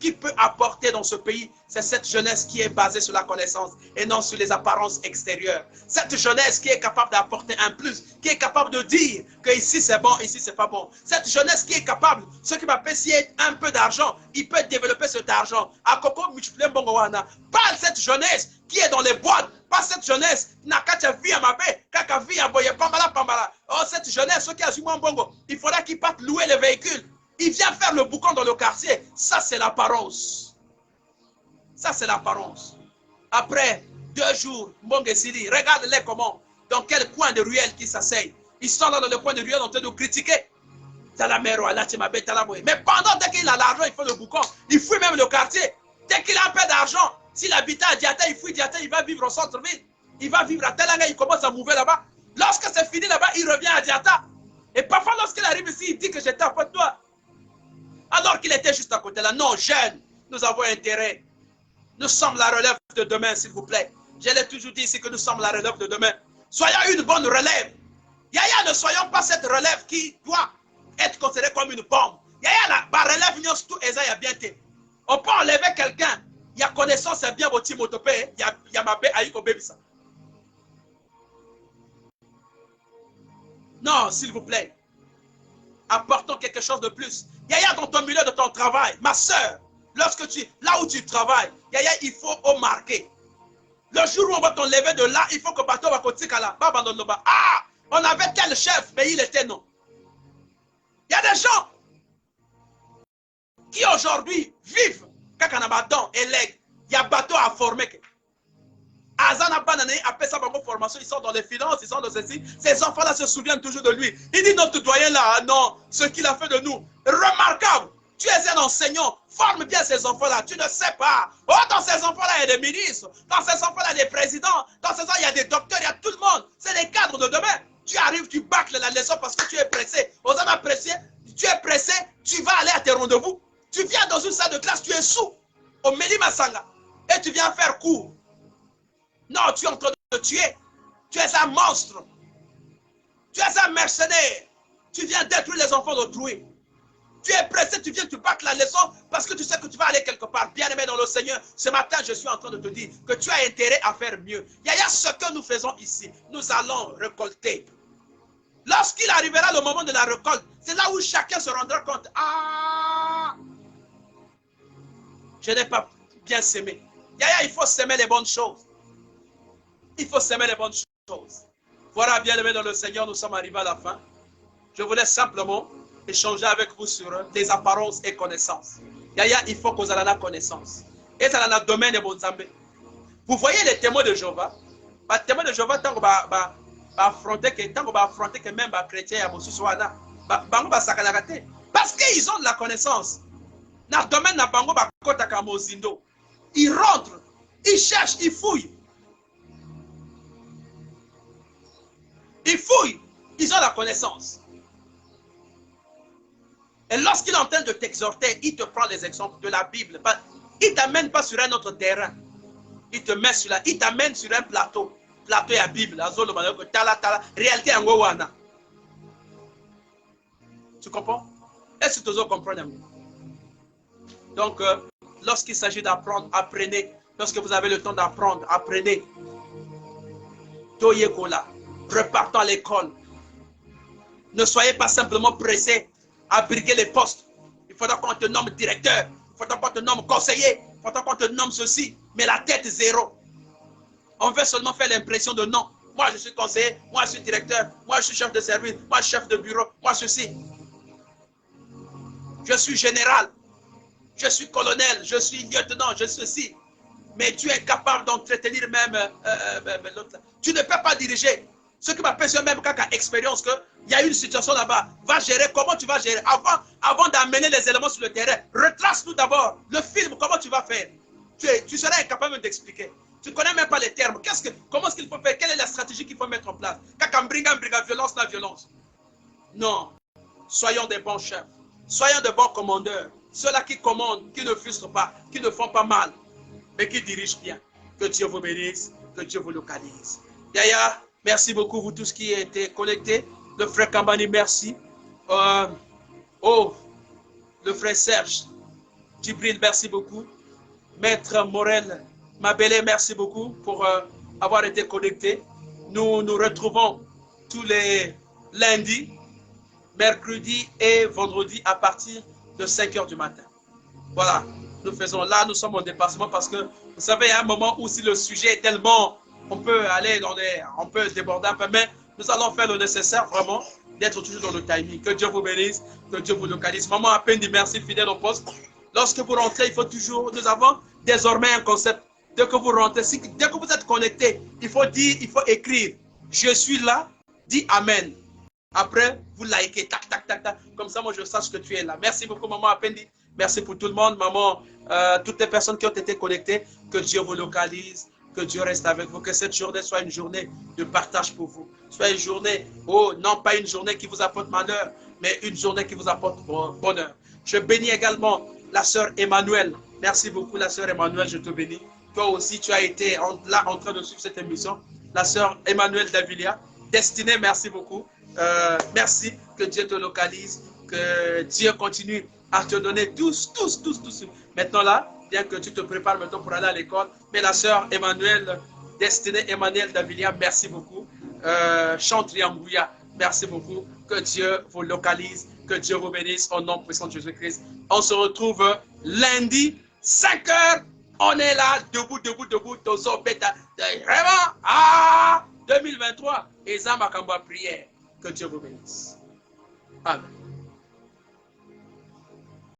qui qui peut apporter dans ce pays, c'est cette jeunesse qui est basée sur la connaissance et non sur les apparences extérieures. Cette jeunesse qui est capable d'apporter un plus, qui est capable de dire que ici c'est bon, ici c'est pas bon. Cette jeunesse qui est capable, ce qui m'appelle s'il y a un peu d'argent, il peut développer cet argent. À Coco multiplier Bongowana. Pas cette jeunesse qui est dans les boîtes, pas cette jeunesse n'a qu'à vie à ma paix, qu'à vie à boyer, pambala, pambala. Oh, cette jeunesse, ceux qui a su mon bongo, il faudra qu'ils partent louer les véhicules. Il vient faire le boucan dans le quartier. Ça, c'est l'apparence. Ça, c'est l'apparence. Après 2 jours, Mbongesili, regarde-les comment, dans quel coin de ruelle qu'ils s'asseyent. Ils sont là dans le coin de ruelle en train de critiquer. Mais pendant dès qu'il a l'argent, il fait le boucan. Il fouille même le quartier. Dès qu'il a un peu d'argent, s'il habite à Diata, il fouille Diata, il va vivre au centre-ville. Il va vivre à Telanga, il commence à mouver là-bas. Lorsque c'est fini là-bas, il revient à Diata. Et parfois, lorsqu'il arrive ici, il dit que j'étais à côté de toi. Alors qu'il était juste à côté là. Non, jeunes, nous avons intérêt. Nous sommes la relève de demain, s'il vous plaît. Je l'ai toujours dit ici que nous sommes la relève de demain. Soyons une bonne relève. Yaya, ne soyons pas cette relève qui doit être considérée comme une bombe. Yaya, la relève, nous tout a bien été. On peut enlever quelqu'un. Il y a connaissance, c'est bien votre motopé. Il y a ma bé, aïe, ça. Non, s'il vous plaît. Apportons quelque chose de plus. Yaya, dans ton milieu de ton travail, ma soeur, lorsque là où tu travailles, Yaya, il faut au marquer. Le jour où on va t'enlever de là, il faut que bateau va côté là. Ah, on avait tel chef, mais il était non. Il y a des gens qui aujourd'hui vivent Kakanabadan et Leg. Il y a bateau à former. Azana Banane après sa formation, ils sont dans les finances, ils sont dans ceci. Ces enfants-là se souviennent toujours de lui. Il dit notre doyen là, non, ce qu'il a fait de nous, remarquable. Tu es un enseignant, forme bien ces enfants-là, tu ne sais pas. Oh, dans ces enfants-là, il y a des ministres, dans ces enfants-là, il y a des présidents, dans ces enfants, il y a des docteurs, il y a tout le monde. C'est les cadres de demain. Tu arrives, tu bâcles la leçon parce que tu es pressé. Osana pressé, tu es pressé, tu vas aller à tes rendez-vous. Tu viens dans une salle de classe, tu es sous, au Melima Sanga, et tu viens faire cours. Non, tu es en train de te tuer. Tu es un monstre. Tu es un mercenaire. Tu viens détruire les enfants d'autrui. Tu es pressé, tu viens, tu bâcles la leçon parce que tu sais que tu vas aller quelque part. Bien-aimé dans le Seigneur, ce matin, je suis en train de te dire que tu as intérêt à faire mieux. Il y a ce que nous faisons ici. Nous allons récolter. Lorsqu'il arrivera le moment de la récolte, c'est là où chacun se rendra compte. Ah, je n'ai pas bien sémé. Il faut s'aimer les bonnes choses. Il faut s'aimer les bonnes choses. Voilà, bien-aimés dans le Seigneur, nous sommes arrivés à la fin. Je voulais simplement échanger avec vous sur les apparences et connaissances. Il faut que vous ayez la connaissance. Et ça dans le domaine de Bonzambé. Vous voyez les témoins de Jéhovah. Les témoins de Jéhovah, tant qu'on va affronter que même les chrétiens, parce qu'ils ont de la connaissance. Dans le domaine de ils rentrent, ils cherchent, ils fouillent. Ils fouillent, ils ont la connaissance. Et lorsqu'il est en train de t'exhorter, il te prend les exemples de la Bible. Il ne t'amène pas sur un autre terrain. Il t'amène sur un plateau. Plateau et la Bible. Réalité en Gowana. Tu comprends? Est-ce que tu comprends? Donc, lorsqu'il s'agit d'apprendre, apprenez. Lorsque vous avez le temps d'apprendre, apprenez. Toyekola. Repartons à l'école. Ne soyez pas simplement pressés à briguer les postes. Il faudra qu'on te nomme directeur. Il faudra qu'on te nomme conseiller. Il faudra qu'on te nomme ceci. Mais la tête zéro. On veut seulement faire l'impression de non. Moi, je suis conseiller. Moi, je suis directeur. Moi, je suis chef de service. Moi, je suis chef de bureau. Moi, ceci. Je suis général. Je suis colonel. Je suis lieutenant. Je suis ceci. Mais tu es capable d'entretenir même l'autre. Tu ne peux pas diriger. Ce qui m'appelle même quand il expérience qu'il y a une situation là-bas, va gérer, comment tu vas gérer. Avant d'amener les éléments sur le terrain, retrace-nous d'abord le film, comment tu vas faire. Tu seras incapable d'expliquer. Tu ne connais même pas les termes. Comment est-ce qu'il faut faire? Quelle est la stratégie qu'il faut mettre en place? Quand on brigue, violence, la violence. Non. Soyons des bons chefs. Soyons de bons commandeurs. Ceux-là qui commandent, qui ne frustrent pas, qui ne font pas mal, mais qui dirigent bien. Que Dieu vous bénisse, que Dieu vous localise. Yaya, merci beaucoup, vous tous qui étaient connectés. Le frère Kambani, merci. Le frère Serge, Djibril, merci beaucoup. Maître Morel Mabélé, merci beaucoup pour avoir été connecté. Nous nous retrouvons tous les lundis, mercredis et vendredis à partir de 5 h du matin. Voilà, nous faisons là, nous sommes en dépassement parce que, vous savez, il y a un moment où si le sujet est tellement, on peut aller on peut déborder un peu, mais nous allons faire le nécessaire vraiment d'être toujours dans le timing. Que Dieu vous bénisse, que Dieu vous localise. Maman à peine dit merci, fidèle au poste. Lorsque vous rentrez, il faut toujours, nous avons désormais un concept. Dès que vous rentrez, dès que vous êtes connecté, il faut dire, il faut écrire, je suis là, dis Amen. Après, vous likez, tac, tac, tac, tac. Comme ça, moi, je sache que tu es là. Merci beaucoup, maman Appendi. Merci pour tout le monde, maman, toutes les personnes qui ont été connectées. Que Dieu vous localise, que Dieu reste avec vous. Que cette journée soit une journée de partage pour vous. Soit une journée, oh, non pas une journée qui vous apporte malheur, mais une journée qui vous apporte bonheur. Je bénis également la sœur Emmanuelle. Merci beaucoup, la sœur Emmanuelle, je te bénis. Toi aussi, tu as été là en train de suivre cette émission. La sœur Emmanuelle Davilia. Destinée, merci beaucoup. Merci, que Dieu te localise, que Dieu continue à te donner tous. Maintenant là, bien que tu te prépares maintenant pour aller à l'école, mais la sœur Emmanuelle, Destinée Emmanuelle Davilia, merci beaucoup. Chantriangouya, merci beaucoup. Que Dieu vous localise, que Dieu vous bénisse au nom puissant de Jésus-Christ. On se retrouve lundi, 5 h. On est là, debout, Tozo Beta. Vraiment, 2023. Et ça, ma prière. Que Dieu vous bénisse. Amen.